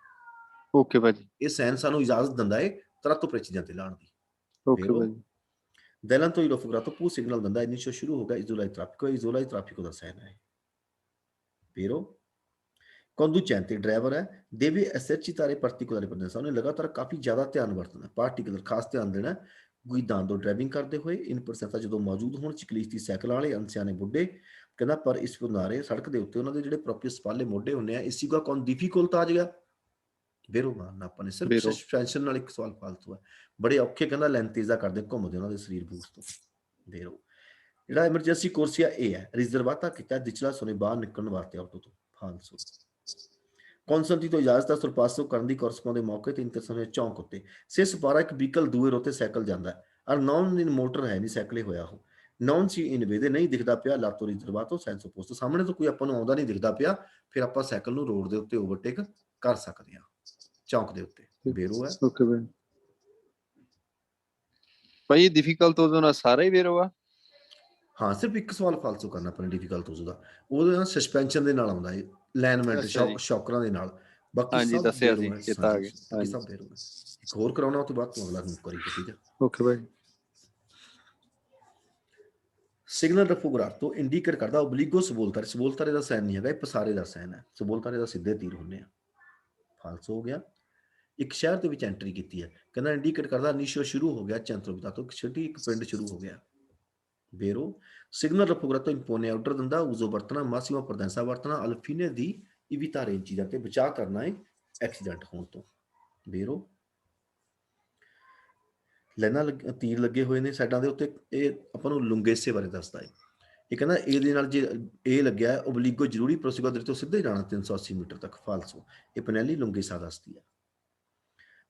ਓਕੇ ਭਾਜੀ। ਇਹ ਸਾਈਨ ਸਾਨੂੰ ਇਜਾਜ਼ਤ ਦਿੰਦਾ ਹੈ ਤਰਾਤੋ ਪ੍ਰਚੀਦਤ ਤੇ ਲਾਉਣ ਦੀ। ਓਕੇ ਭਾਜੀ। Dell'anto io fotografato pu signal da inizio ਸ਼ੁਰੂ ਹੋਗਾ isola il traffico da Siena ਹੈ vero conducente ਡਰਾਈਵਰ ਹੈ deve esercitare particolare prudenza ਉਹਨੇ ਲਗਾਤਾਰ ਕਾਫੀ ਜ਼ਿਆਦਾ ਧਿਆਨ ਵਰਤਣਾ ਪਾਰਟਿਕੂਲਰ ਖਾਸ ਧਿਆਨ ਦੇਣਾ ਗੁਇਦਾਂਦੋ ਡਰਾਈਵਿੰਗ ਕਰਦੇ ਹੋਏ ਇਨ ਪਰਸੈਂਟਾ ਜਦੋਂ ਮੌਜੂਦ ਹੋਣ ਚਿਕਲੀਸਤੀ ਸਾਈਕਲ ਵਾਲੇ ਅਨਸਿਆਨੇ ਬੁੱਢੇ ਕਹਿੰਦਾ ਪਰ ਇਸ ਕਿਨਾਰੇ ਸੜਕ ਦੇ ਉੱਤੇ ਉਹਨਾਂ ਦੇ ਜਿਹੜੇ ਪ੍ਰੋਪਰ ਸਪਾਲੇ ਮੋਢੇ ਹੁੰਦੇ ਆ ਇਸੀ ਦਾ ਕੌਣ ਡਿਫਿਕਲਟ ਆ ਜਾਏਗਾ ਬੇਰੋ ਮਾਰਨਾ ਆਪਾਂ ਨੇ ਸਿਰਫ ਸਸਪੈਂਸ਼ਨ ਨਾਲ ਇੱਕ ਸਵਾਲ ਫਾਲਤੂ ਹੈ ਬੜੇ ਔਖੇ ਕਹਿੰਦਾ ਲੈਂਤੀਜ਼ਾ ਕਰਦੇ ਘੁੰਮਦੇ ਉਹਨਾਂ ਦੇ ਸਰੀਰ ਬੂਸ ਤੋਂ। ਬੇਰੋ ਜਿਹੜਾ ਐਮਰਜੈਂਸੀ ਕੋਰਸੀਆ ਇਹ ਹੈ ਰਿਜ਼ਰਵਾਤਾ ਕੀਤਾ ਦਿਚਲਾ ਸੋਨੇ ਬਾਹਰ ਨਿਕਲਣ ਵਾਸਤੇ ਆਟੋ ਤੋਂ। ਫਾਲਸੋ ਕੌਨਸੈਂਟੀ ਤੋਂ ਇਜਾਜ਼ਤ ਦਾ ਸਰਪਾਸੋ ਕਰਨ ਦੀ ਕੋਰਸਪੋਂਡ ਦੇ ਮੌਕੇ ਤੇ ਇੰਤਰਸਮੇ ਚੌਂਕ ਉੱਤੇ ਸੇ ਸਪਾਰਾ ਇੱਕ ਵਹੀਕਲ ਦੂਏ ਰੋਤੇ ਸਾਈਕਲ ਜਾਂਦਾ ਹੈ ਔਰ ਨੌਨ ਮੋਟਰ ਹੈ ਨਹੀਂ ਸਾਈਕਲੇ ਹੋਇਆ ਉਹ ਨੋਨ ਸੀ ਇਨ ਵੇ ਦੇ ਨਹੀਂ ਦਿਖਦਾ ਪਿਆ ਲਾਤੋ ਰਿਜ਼ਰਵਾਤੋ ਸੈਂਸੋ ਪੋਸਟ ਸਾਹਮਣੇ ਤੋਂ ਕੋਈ ਆਪਾਂ ਨੂੰ ਆਉਂਦਾ ਨਹੀਂ ਦਿਖਦਾ ਪਿਆ ਫਿਰ ਆਪਾਂ ਸਾਈਕਲ ਨੂੰ ਰੋਡ ਦੇ ਉੱਤੇ ਓਵਰਟੇਕ ਕਰ ਸਕਦੇ ਹਾਂ ਚੌਂਕ ਦੇ ਉੱਤੇ ਬੇਰੋ ਹੈ ਓਕੇ ਭਾਜੀ ਭਾਜੀ ਡਿਫਿਕਲਟ ਹੋ ਜਾਣਾ ਸਾਰਾ ਹੀ ਵੇਰੋ ਆ ਹਾਂ ਸਿਰਫ ਇੱਕ ਸਵਾਲ ਫਾਲਸੋ ਕਰਨਾ ਆਪਣਾ ਡਿਫਿਕਲਟ ਉਸਦਾ ਉਹਦੇ ਨਾਲ ਸਸਪੈਂਸ਼ਨ ਦੇ ਨਾਲ ਆਉਂਦਾ ਹੈ ਲਾਈਨਮੈਂਟ ਅੱਛਾ ਜੀ ਸ਼ੌਕਰਾਂ ਦੇ ਨਾਲ ਬਾਕੀ ਹਾਂਜੀ ਸਭ ਦੱਸਿਆ ਬੇਰੋ ਸੀ ਹੈ ਚੇਤਾ ਆ ਹਾਂਜੀ ਗਿਆ ਬਾਕੀ ਹਾਂਜੀ ਸਭ ਬੇਰੋ ਹੈ ਇੱਕ ਹੋਰ ਕਰਾਉਣਾ ਉਹ ਤੋਂ ਬਾਅਦ ਤੂੰ ਅਗਲਾ ਨੂੰ ਕਰੀ ਠੀਕ ਹੈ ਓਕੇ ਭਾਜੀ ਸਿਗਨਲ ਰਫੋਗਰਾਫੋ ਇੰਡੀਕੇਟ ਕਰਦਾ ਓਬਲੀਗੋ ਸਬੋਲਤਾਰੇ ਸਬੋਲਤਾਰੇ ਦਾ ਸਾਈਨ ਨਹੀਂ ਹੈਗਾ ਇਹ ਪਸਾਰੇ ਦਾ ਸਾਈਨ ਹੈ ਸਬੋਲਤਾਰੇ ਦਾ ਸਿੱਧੇ ਤੀਰ ਹੁੰਦੇ ਆ ਫਾਲਸੋ ਹੋ ਗਿਆ ਇੱਕ ਸ਼ਹਿਰ ਦੇ ਵਿੱਚ ਐਂਟਰੀ ਕੀਤੀ ਹੈ ਕਹਿੰਦਾ ਇੰਡੀਕੇਟ ਕਰਦਾ ਨੀਸ਼ੋ ਸ਼ੁਰੂ ਹੋ ਗਿਆ ਚੰਤਰੋਬਿਤਾ ਤੋਂ ਛੋਟੀ ਇੱਕ ਪਿੰਡ ਸ਼ੁਰੂ ਹੋ ਗਿਆ ਬੇਰੋ ਸਿਗਨਲ ਰਫੋਗਰਾਫੋ ਇੰਪੋਨੇ ਆਰਡਰ ਦਿੰਦਾ ਉਜ਼ੋ ਵਰਤਣਾ ਮਾਸੀਮਾ ਪ੍ਰਦੈਂਸਾ ਵਰਤਣਾ ਅਲਫੀਨੇ ਦੀ ਇਵਿਤਾਰੇ ਚੀਜ਼ਾਂ ਤੇ ਬਚਾਅ ਕਰਨਾ ਹੈ ਐਕਸੀਡੈਂਟ ਹੋਣ ਤੋਂ ਬੇਰੋ ਲੈਣਾ ਤੀਰ ਲੱਗੇ ਹੋਏ ਨੇ ਸਾਈਡਾਂ ਦੇ ਉੱਤੇ ਇਹ ਆਪਾਂ ਨੂੰ ਲੁੰਗੇਸੇ ਬਾਰੇ ਦੱਸਦਾ ਹੈ ਇਹ ਕਹਿੰਦਾ ਇਹਦੇ ਨਾਲ ਜੇ ਇਹ ਲੱਗਿਆ ਓਬਲੀਗੋ ਜ਼ਰੂਰੀ ਪ੍ਰੋਸੀਗਾ ਦੇ ਤੋਂ ਸਿੱਧੇ ਜਾਣਾ 380 ਮੀਟਰ ਤੱਕ ਫਾਲਸੋ ਇਹ ਪਨੈਲੀ ਲੁੰਗੇਸਾ ਦੱਸਦੀ ਹੈ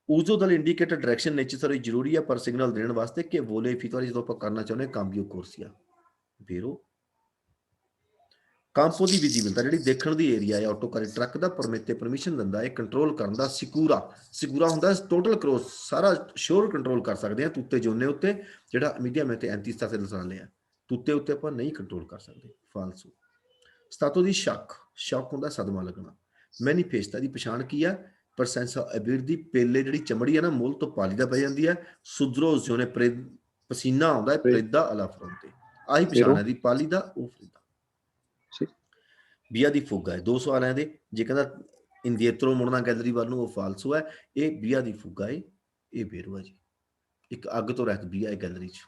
ਉਜ਼ੋ ਦਲ ਇੰਡੀਕੇਟਰ ਡਾਇਰੈਕਸ਼ਨ ਨੈਸੈਸਰੀ ਜ਼ਰੂਰੀ ਹੈ ਪਰ ਸਿਗਨਲ ਦੇਣ ਵਾਸਤੇ ਕਿ ਵੋਲੇ ਫੀਤਵਾਰੀ ਜਦੋਂ ਆਪਾਂ ਕਰਨਾ ਚਾਹੁੰਦੇ ਕਾਂਬੀਓ ਕੋਰਸੀਆ ਬੇਰੋ ਕਾਂਪੋ ਦੀ ਵਿਜ਼ੀਬਿਲਤਾ ਜਿਹੜੀ ਦੇਖਣ ਦੀ ਏਰੀਆ ਹੈ ਆਟੋਕਾਰੀ ਟਰੱਕ ਦਾ ਪਰਮਿਟ ਤੇ ਪਰਮਿਸ਼ਨ ਦਿੰਦਾ ਹੈ ਕੰਟਰੋਲ ਕਰਨ ਦਾ ਸਿਕੂਰਾ ਹੁੰਦਾ ਟੋਟਲ ਕ੍ਰੋਸ ਸਾਰਾ ਸ਼ੋਰ ਕੰਟਰੋਲ ਕਰ ਸਕਦੇ ਆ ਤੁੱਤੇ ਜੋਨੇ ਉੱਤੇ ਜਿਹੜਾ ਮੀਡੀਆ ਮੈਂ ਤੇ ਐਂਟੀਸਟਾ ਤੇ ਲਸਾ ਲਿਆ ਤੁੱਤੇ ਉੱਤੇ ਆਪਾਂ ਨਹੀਂ ਕੰਟਰੋਲ ਕਰ ਸਕਦੇ ਫਾਲਸੋ ਸਤਾਤੋ ਦੀ ਸ਼ੱਕ ਹੁੰਦਾ ਸਦਮਾ ਲੱਗਣਾ ਮੈਨੀਫੈਸਟਾ ਦੀ ਪਛਾਣ ਕੀ ਹੈ ਪਰਸੈਂਸਾ ਅਬੀਰ ਦੀ ਪੇਲੇ ਜਿਹੜੀ ਚਮੜੀ ਹੈ ਨਾ ਮੁੱਲ ਤੋਂ ਪਾਲੀ ਦਾ ਪੈ ਜਾਂਦੀ ਹੈ ਸੁਦਰੋਜ਼ਿਓਨੇ ਪਸੀਨਾ ਆਉਂਦਾ ਹੈ ਪ੍ਰੇਦਾ ਅਲਾ ਫਰੋਂਤੇ ਆਹੀ ਪਛਾਣ ਹੈ ਦੀ ਪਾਲੀ ਦਾ ਉਹ ਫਰੀਦਾ ਬੀਆ ਦੀ ਫੁੱਗਾ ਹੈ 2 ਸਵਾਲ ਹੈ ਇਹਦੇ ਜੇ ਕਹਿੰਦਾ ਇੰਡੀਏਤਰੋ ਮੁੜਨਾ ਗੈਲਰੀ ਵੱਲ ਨੂੰ ਉਹ ਫਾਲਸੋ ਹੈ ਇਹ ਬੀਆ ਦੀ ਫੁੱਗਾ ਹੈ ਇਹ ਬੇਰੋ ਹੈ ਜੀ ਇੱਕ ਅੱਗ ਤੋਂ ਰਹਿਤ ਬੀਆ ਹੈ ਗੈਲਰੀ 'ਚ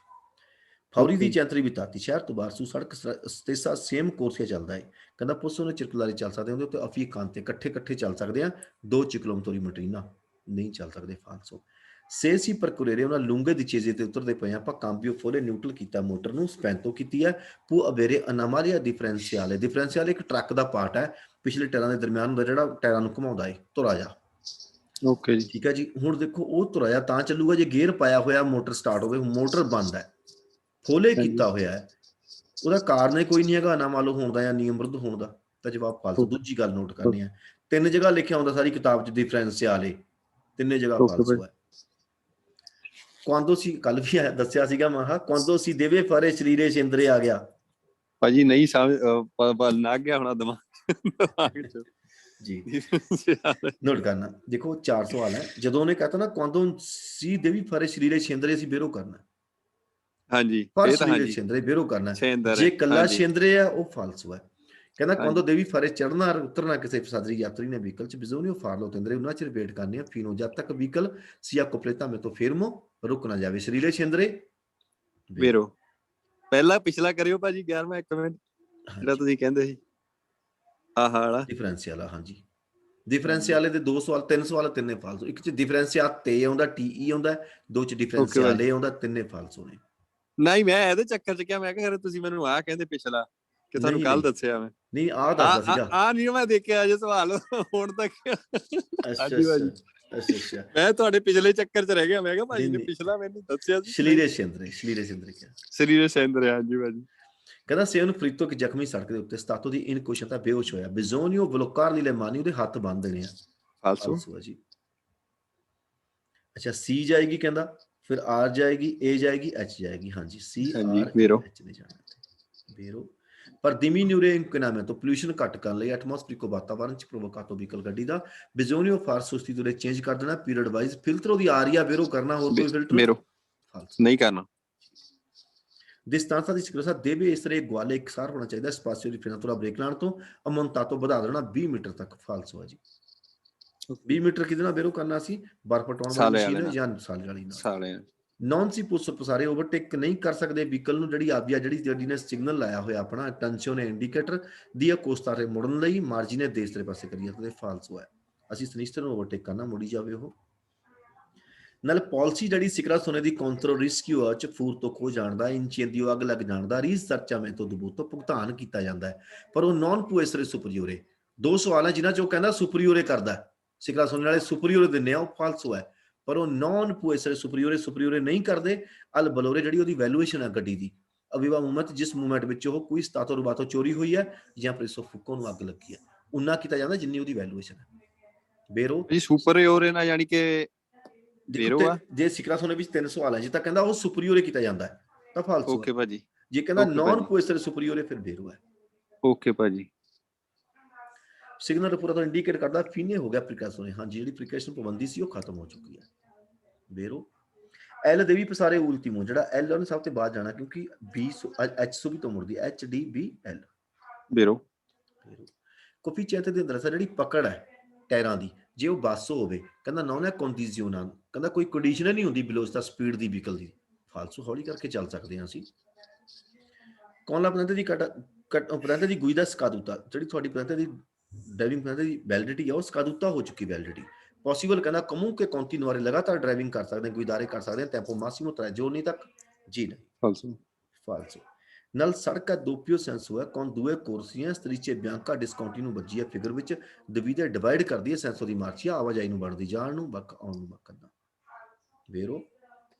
ਫੌਰੀ ਦੀ ਚੈਂਤਰੀ ਬਿਤਾਤੀ ਸ਼ਹਿਰ ਤੋਂ ਬਾਰਸੂ ਸੜਕ ਸਤੇਸਾ ਸੇਮ ਕੋਰਸੇ ਚੱਲਦਾ ਹੈ ਕਹਿੰਦਾ ਪੁੱਸੋ ਨੇ ਚਿਰਕਲਾਰੀ ਚੱਲ ਸਕਦੇ ਉਹਦੇ ਉੱਤੇ ਅਫੀਕਾਨ ਤੇ ਇਕੱਠੇ ਚੱਲ ਸਕਦੇ ਆ 2 ਕਿਲੋਮੀਟਰ ਮਟਰੀਨਾ ਨਹੀਂ ਚੱਲ ਸਕਦੇ ਫਾਲਸੋ ਸੇਸੀ ਪਰਕੁਰੇਰੇ ਉਹਨਾਂ ਲੂੰਗੇ ਦੀ ਚੀਜ਼ੇ ਤੇ ਉਤਰਦੇ ਪਏ ਆਪਾਂ ਕਾਂਬੀਓ ਫੋਲੇ ਨਿਊਟਰਲ ਕੀਤਾ ਮੋਟਰ ਨੂੰ ਸਪੈਂਤੋ ਕੀਤੀ ਹੈ ਪੂ ਅਵੇਰੇ ਅਨਾਮਾਲੀਆ ਡਿਫਰੈਂਸ਼ੀਅਲ ਇੱਕ ਟਰੱਕ ਦਾ ਪਾਰਟ ਹੈ ਪਿਛਲੇ ਟਾਇਰਾਂ ਦੇ ਦਰਮਿਆਨ ਹੁੰਦਾ ਜਿਹੜਾ ਟਾਇਰਾਂ ਨੂੰ ਘੁਮਾਉਂਦਾ ਹੈ ਤੁਰਾਇਆ ਓਕੇ ਜੀ ਠੀਕ ਹੈ ਜੀ ਹੁਣ ਦੇਖੋ ਉਹ ਤੁਰਾਇਆ ਤਾਂ ਚੱਲੂਗਾ ਜੇ ਗੇਅਰ ਪਾਇਆ ਹੋਇਆ ਮੋਟਰ ਸਟਾਰਟ ਹੋਵੇ ਮੋਟਰ ਬੰਦ ਹੈ ਫੋਲੇ ਕੀਤਾ ਹੋਇਆ ਹੈ ਉਹਦਾ ਕਾਰਨ ਕੋਈ ਨਹੀਂ ਹੈਗਾ ਅਨਾਮਾਲੋ ਹੋਣ ਦਾ ਜਾਂ ਨਿਯਮਬੱਧ ਹੋਣ ਦਾ ਤਾਂ ਜਵਾਬ ਫਾਲਤੂ ਦੂਜੀ ਗੱਲ ਨੋਟ ਕਰਨੀ ਹੈ 3 ਜਗ੍ਹਾ ਲਿਖਿਆ ਹੁੰਦਾ ਸਾਰੀ ਕਿਤਾਬ 'ਚ ਡਿਫਰੈਂਸ਼ੀਅਲ ਤਿੰਨੇ ਜਗ੍ਹਾ ਫਾਲਤੂ ਹੈ ਕੁਆਂਦੋ ਸੀ ਕੱਲ ਵੀ ਦੱਸਿਆ ਸੀਗਾ ਮੈਂ ਕੁਆਂਦੋ ਸੀ ਦੇਵੇ ਫਾਰੇ ਸਰੀਰੇ ਸਿੰਦਰੇ ਆ ਗਿਆ ਭਾਜੀ ਨਹੀਂ ਸਮਝ ਨਾ ਗਿਆ ਹੋਣਾ ਦਿਮਾਗ ਜੀ ਨੋਟ ਕਰਨਾ ਦੇਖੋ 4 ਸਵਾਲ ਹੈ ਜਦੋਂ ਉਹਨੇ ਕਹਤਾ ਨਾ ਕੁਆਂਦੋ ਸੀ ਦੇਵੀ ਫਾਰੇ ਸਰੀਰੇ ਸਿੰਦਰੇ ਅਸੀਂ ਬੇਰੋ ਕਰਨਾ ਹਾਂਜੀ ਪਰ ਇਹ ਤਾਂ ਸਰੀਰੇ ਹਾਂਜੀ ਸਿੰਦਰੇ ਬੇਰੋ ਕਰਨਾ ਸਿੰਦਰ ਜੇ ਹੈ, ਕੱਲਾ ਹਾਂਜੀ। ਸਿੰਦਰੇ ਆ ਉਹ ਫਾਲਸੂ ਹੈ ਕਹਿੰਦਾ ਕੁਆਂਦੋ ਹਾਂਜੀ ਦੇਵੀ ਫਾਰੇ ਚੜਨਾ ਉਤਰਨਾ ਕਿਸੇ ਫਸਾਦਰੀ ਯਾਤਰੀ ਨੇ ਵਹੀਕਲ ਚ ਬਿਜ਼ੋਨੀਓ ਫਾਰਲੋ ਤੰਦਰੇ ਉਹਨਾਂ ਚਿਰ ਵੇਟ ਕਰਨੀ ਆ ਫੀਨੋ ਜਦ ਤੱਕ ਵਹੀਕਲ ਸੀਆ ਕੋਪਲੇਤਾ ਮੇ ਤੋਂ ਫੇਰਮੋ ਰੁਕ ਨਾ ਜਾਵੇ ਸਰੀਰੇ ਸਿੰਦਰੇ ਵੇਰੋ ਪਹਿਲਾ ਪਿਛਲਾ ਕਰਿਓ ਭਾਜੀ 11ਵਾਂ ਇੱਕ ਮਿੰਟ ਜਿਹੜਾ ਹਾਂਜੀ ਤੁਸੀਂ ਕਹਿੰਦੇ ਸੀ ਆਹ ਵਾਲਾ ਡਿਫਰੈਂਸ਼ੀਅਲ ਹਾਂਜੀ ਡਿਫਰੈਂਸ਼ੀਅਲ ਦੇ 2 ਸਵਾਲ 3 ਸਵਾਲ ਤਿੰਨੇ ਫਾਲਸੂ ਇੱਕ ਚ ਡਿਫਰੈਂਸ਼ੀਅਲ ਤੇ ਆਉਂਦਾ ਟੀਈ ਆਉਂਦਾ 2 ਚ ਡਿਫਰੈਂਸ਼ੀਅਲ ਇਹ ਆਉਂਦਾ ਤਿੰਨੇ ਫਾਲਸੂ ਨੇ ਨਹੀਂ ਮੈਂ ਇਹਦੇ ਚੱਕਰ ਚ ਕਿਹਾ ਮੈਂ ਕਿਹਾ ਤੁਸੀਂ ਮੈਨੂੰ ਆਹ ਕਹਿੰਦੇ ਪਿਛਲਾ ਕਿ ਤੁਹਾਨੂੰ ਕੱਲ ਦੱਸਿਆ ਮੈਂ ਨਹੀਂ ਆਹ ਦੱਸਦਾ ਸੀਗਾ ਆ ਨਹੀਂ ਮੈਂ ਦੇਖਿਆ ਅਜੇ ਸਵਾਲ ਹੁਣ ਤੱਕ ਹਾਂਜੀ ਭਾਜੀ ਅੱਛਾ ਮੈਂ ਤੁਹਾਡੇ ਪਿਛਲੇ ਚੱਕਰ ਚ ਰਹਿ ਗਿਆ ਮੈਂ ਕਿਹਾ ਭਾਜੀ ਨੇ ਪਿਛਲਾ ਮੈਨੂੰ ਦੱਸਿਆ ਸੀ ਸ਼ਲੀਰੇ ਸਿੰਦਰੇ ਕਿਹਾ ਸਰੀਰ ਸਿੰਦਰ ਹਾਂਜੀ ਭਾਜੀ ਕਹਿੰਦਾ ਸੇਵਨ ਫਰੀਤੋ ਇੱਕ ਜ਼ਖਮੀ ਸੜਕ ਦੇ ਉੱਤੇ ਸਤਾਤੋ ਦੀ ਇਨਕੁਸ਼ਤਾ ਬੇਹੋਸ਼ ਹੋਇਆ ਬਿਜ਼ੋਨੀਓ ਵਲੋਕਾਰ ਦੀ ਲੈਮਾਨੀ ਉਹਦੇ ਹੱਥ ਬੰਨ ਦੇਣੇ ਆ ਫਾਲਸੂ ਜੀ ਅੱਛਾ ਸੀ ਜਾਏਗੀ ਕਹਿੰਦਾ ਫਿਰ ਆਰ ਜਾਏਗੀ ਏ ਜਾਏਗੀ ਐਚ ਜਾਏਗੀ ਹਾਂਜੀ ਸੀ ਆਰ ਐਚ ਨੇ ਜਾਣਾ ਬੇਰੋ ਪਰ ਦਿਮੀ ਨਿਊਰੇ ਇੰਕਨਾਮੇ ਤੋਂ ਪੋਲੂਸ਼ਨ ਘੱਟ ਕਰਨ ਲਈ ਐਟਮੋਸਫੇਰਿਕ ਵਾਤਾਵਰਣ ਚ ਪ੍ਰੋਵੋਕਾਟੋ ਵਹੀਕਲ ਗੱਡੀ ਦਾ ਬਿਜ਼ੋਨੀਓ ਫਾਰ ਸੁਸਤੀ ਦੂਰੇ ਚੇਂਜ ਕਰ ਦੇਣਾ ਪੀਰੀਅਡ ਵਾਈਜ਼ ਫਿਲਟਰ ਉਹਦੀ ਆਰੀਆ ਬੇਰੋ ਕਰਨਾ ਹੋਰ ਕੋਈ ਫਿਲਟਰ ਫਾਲਸੂ ਨਹੀਂ ਕਰਨਾ ਦਿਸਤਾਂਸਾ ਦੀ ਸਿਕਰਸਾ ਦੇਵੇ ਇਸ ਤਰ੍ਹਾਂ ਗਵਾਲੇ ਇਕਸਾਰ ਹੋਣਾ ਚਾਹੀਦਾ ਸਪਾਸੀਓ ਦੀ ਫਿਨਾਤੋਰਾ ਬ੍ਰੇਕ ਲਾਉਣ ਤੋਂ ਅਮਨਤਾ ਤੋਂ ਵਧਾ ਦੇਣਾ 20 ਮੀਟਰ ਤੱਕ ਫਾਲਸੂ ਹੈ ਜੀ 20 ਮੀਟਰ ਕਿਹਦੇ ਨਾਲ ਬੇਰੋ ਕਰਨਾ ਸੀ ਬਰਫ ਹਟਾਉਣ ਵਾਲੀ ਮਸ਼ੀਨ ਜਾਂ ਸਾਲੇ ਵਾਲੀ ਨਾਲ ਨੌਨ ਸੀ ਪੁੱਛ ਪਸਾਰੇ ਓਵਰਟੇਕ ਨਹੀਂ ਕਰ ਸਕਦੇ ਵਹੀਕਲ ਨੂੰ ਜਿਹੜੀ ਆਬੀਆ ਜਿਹੜੀ ਨੇ ਸਿਗਨਲ ਲਾਇਆ ਹੋਇਆ ਆਪਣਾ ਟੈਂਸ਼ੋ ਨੇ ਇੰਡੀਕੇਟਰ ਦੀ ਕੋਸਤਾ ਰੇ ਮੁੜਨ ਲਈ ਮਾਰਜੀ ਨੇ ਦੇਸ਼ ਦੇ ਪਾਸੇ ਕਰੀ ਤੇ ਫਾਲਸੂ ਹੈ ਅਸੀਂ ਸਨਿਸ਼ਟਰ ਨੂੰ ਓਵਰਟੇਕ ਕਰਨਾ ਮੁੜੀ ਜਾਵੇ ਉਹ ਨਾਲ ਪਾਲਿਸੀ ਜਿਹੜੀ ਸਿਕਰਾ ਸੋਨੇ ਦੀ ਕਾਉਂਟਰ ਰਿਸਕਿਊ ਚ ਫੂਰ ਤੋਂ ਖੋ ਜਾਣਦਾ ਇੰਚੀਆਂ ਦੀ ਅੱਗ ਲੱਗ ਜਾਣਦਾ ਰਿਸਰਚਾ ਮੈਂ ਤੋਂ ਦਬੂ ਤੋਂ ਭੁਗਤਾਨ ਕੀਤਾ ਜਾਂਦਾ ਹੈ ਪਰ ਉਹ ਨਾਨ ਪੁਐਸਰੇ ਸੁਪਰੀਓਰੇ 2 ਸਵਾਲ ਹੈ ਜਿਨ੍ਹਾਂ ਚੋਂ ਕਹਿੰਦਾ ਸੁਪਰੀਓਰੇ ਕਰਦਾ ਸਿਕਰਾ ਸੋਨੇ ਵਾਲੇ ਸੁਪਰੀਓਰੇ ਦਿੰਦੇ ਆ ਉਹ ਫਾਲਸੂ ਹੈ ਪਰ ਉਹ ਨਾਨ ਪੁਐਸਰੇ ਸੁਪਰੀਓਰੇ ਨਹੀਂ ਕਰਦੇ ਅਲ ਬਲੋਰੇ ਜਿਹੜੀ ਉਹਦੀ ਵੈਲੂਏਸ਼ਨ ਹੈ ਗੱਡੀ ਦੀ ਅਵੀਵਾ ਮੂਵਮੈਂਟ ਜਿਸ ਮੂਵਮੈਂਟ ਵਿੱਚ ਉਹ ਕੋਈ ਸਤਾਤੋ ਰੁਬਾਤੋ ਚੋਰੀ ਹੋਈ ਹੈ ਜਾਂ ਪ੍ਰਿੰਸ ਆਫ ਫੁਕੋ ਨੂੰ ਅੱਗ ਲੱਗੀ ਹੈ, ਉਨਾ ਕੀਤਾ ਜਾਂਦਾ ਜਿੰਨੀ ਉਹਦੀ ਵੈਲੂਏਸ਼ਨ ਹੈ। ਬੇਰੋ ਜੀ ਸੁਪਰੀਓਰ ਨਾ, ਯਾਨੀ ਕਿ ਦੇਖੋ ਬੇਰੋ ਆ। ਜੇ ਸਿਕਰਾ ਸੋਨੇ ਵਿੱਚ 3 ਸਵਾਲ ਹੈ, ਜੇ ਤਾਂ ਕਹਿੰਦਾ ਉਹ ਸੁਪਰੀਓਰ ਕੀਤਾ ਜਾਂਦਾ ਹੈ ਤਾਂ ਫਾਲਸੂ ਹੈ। ਓਕੇ ਭਾਜੀ, ਜੇ ਕਹਿੰਦਾ ਓਕੇ ਨॉन ਭਾਜੀ, ਪੋਇਸਰ ਸੁਪਰੀਓਰ ਫਿਰ ਬੇਰੋ ਹੈ। ਓਕੇ ਭਾਜੀ। ਸਿਗਨਲ ਪੂਰਾ ਤਾਂ ਇੰਡੀਕੇਟ ਕਰਦਾ ਫੀਨੇ ਹੋ ਗਿਆ ਪ੍ਰੀਕਾਸ਼ਨ, ਹਾਂਜੀ ਜਿਹੜੀ ਪ੍ਰੀਕਾਸ਼ਨ ਪਾਬੰਦੀ ਸੀ ਉਹ ਖਤਮ ਹੋ ਚੁੱਕੀ ਹੈ। ਬੇਰੋ ਐਲ ਦੇ ਵੀ ਪਸਾਰੇ ਉਲਟੀਮੋ, ਜਿਹੜਾ ਐਲ ਉਹਨੇ ਸਭ ਤੋਂ ਬਾਅਦ ਜਾਣਾ ਕਿਉਂਕਿ ਬੀ ਐਚ ਸੋ ਵੀ ਤੋਂ ਮੁੜਦੀ ਐਚ ਡੀ ਬੀ ਐਲ। ਬੇਰੋ ਕੋਫੀ ਚੈਂਟ ਦੇ ਅੰਦਰ ਜਿਹੜੀ ਪਕੜ ਹੈ ਟਾਇਰਾਂ ਦੀ, ਜੇ ਉਹ ਬੱਸ ਹੋਵੇ ਕਹਿੰਦਾ ਨਾ ਉਹਨੇ ਕੰਡੀਜ਼ੀਓਨਾ, ਕਹਿੰਦਾ ਕੋਈ ਕੰਡੀਸ਼ਨ ਨਹੀਂ ਹੁੰਦੀ ਬਿਲੋਸ ਦਾ ਸਪੀਡ ਦੀ ਵਹੀਕਲ ਦੀ, ਫਾਲਸੂ ਹੌਲੀ ਕਰਕੇ ਚੱਲ ਸਕਦੇ ਹਾਂ ਅਸੀਂ। ਕੌਣ ਲਾ ਪਲੈਂਤੇ ਦੀ ਪਲੈਂਤੇ ਦੀ ਗੁਈ ਦਾ ਸਕਾਦੂਤਾ, ਜਿਹੜੀ ਤੁਹਾਡੀ ਪਲੈਂਤੇ ਦੀ ਡਰਾਈਵਿੰਗ ਪਲੈਂਤੇ ਦੀ ਵੈਲਿਡਿਟੀ ਆ ਉਹ ਸਕਾਦੂਤਾ ਹੋ ਚੁੱਕੀ ਵੈਲਿਡਿਟੀ। ਪੋਸੀਬਲ ਕਹਿੰਦਾ ਕਮੂ ਕੇ ਕੰਟੀਨਿਊ ਲਗਾਤਾਰ ਡਰਾਈਵਿੰਗ ਕਰ ਸਕਦੇ, ਗੁਈਦਾਰੇ ਕਰ ਸਕਦੇ, ਟੈਂਪੋ ਮਾਸੀਮੋ ਜੋ ਤੱਕ ਜੀ ਨਹੀਂ ਫਾਲਸੂ falso. Nel sੜਕ doppio senso ਹੈ con due corsie strisce bianca discontinue ਵੱਜੀ ਹੈ ਫਿਗਰ ਵਿੱਚ, ਡਿਵੀਜ਼ਰ ਡਿਵਾਈਡ ਕਰਦੀ ਹੈ ਸੈਂਸੋ ਦੀ ਮਾਰਚੀ ਆਵਾਜਾਈ ਨੂੰ ਬਣਦੀ ਜਾਣ ਨੂੰ ਬੱਕ ਆਉਣ ਨੂੰ ਬੱਕਣਾ। ਵੇਰੋ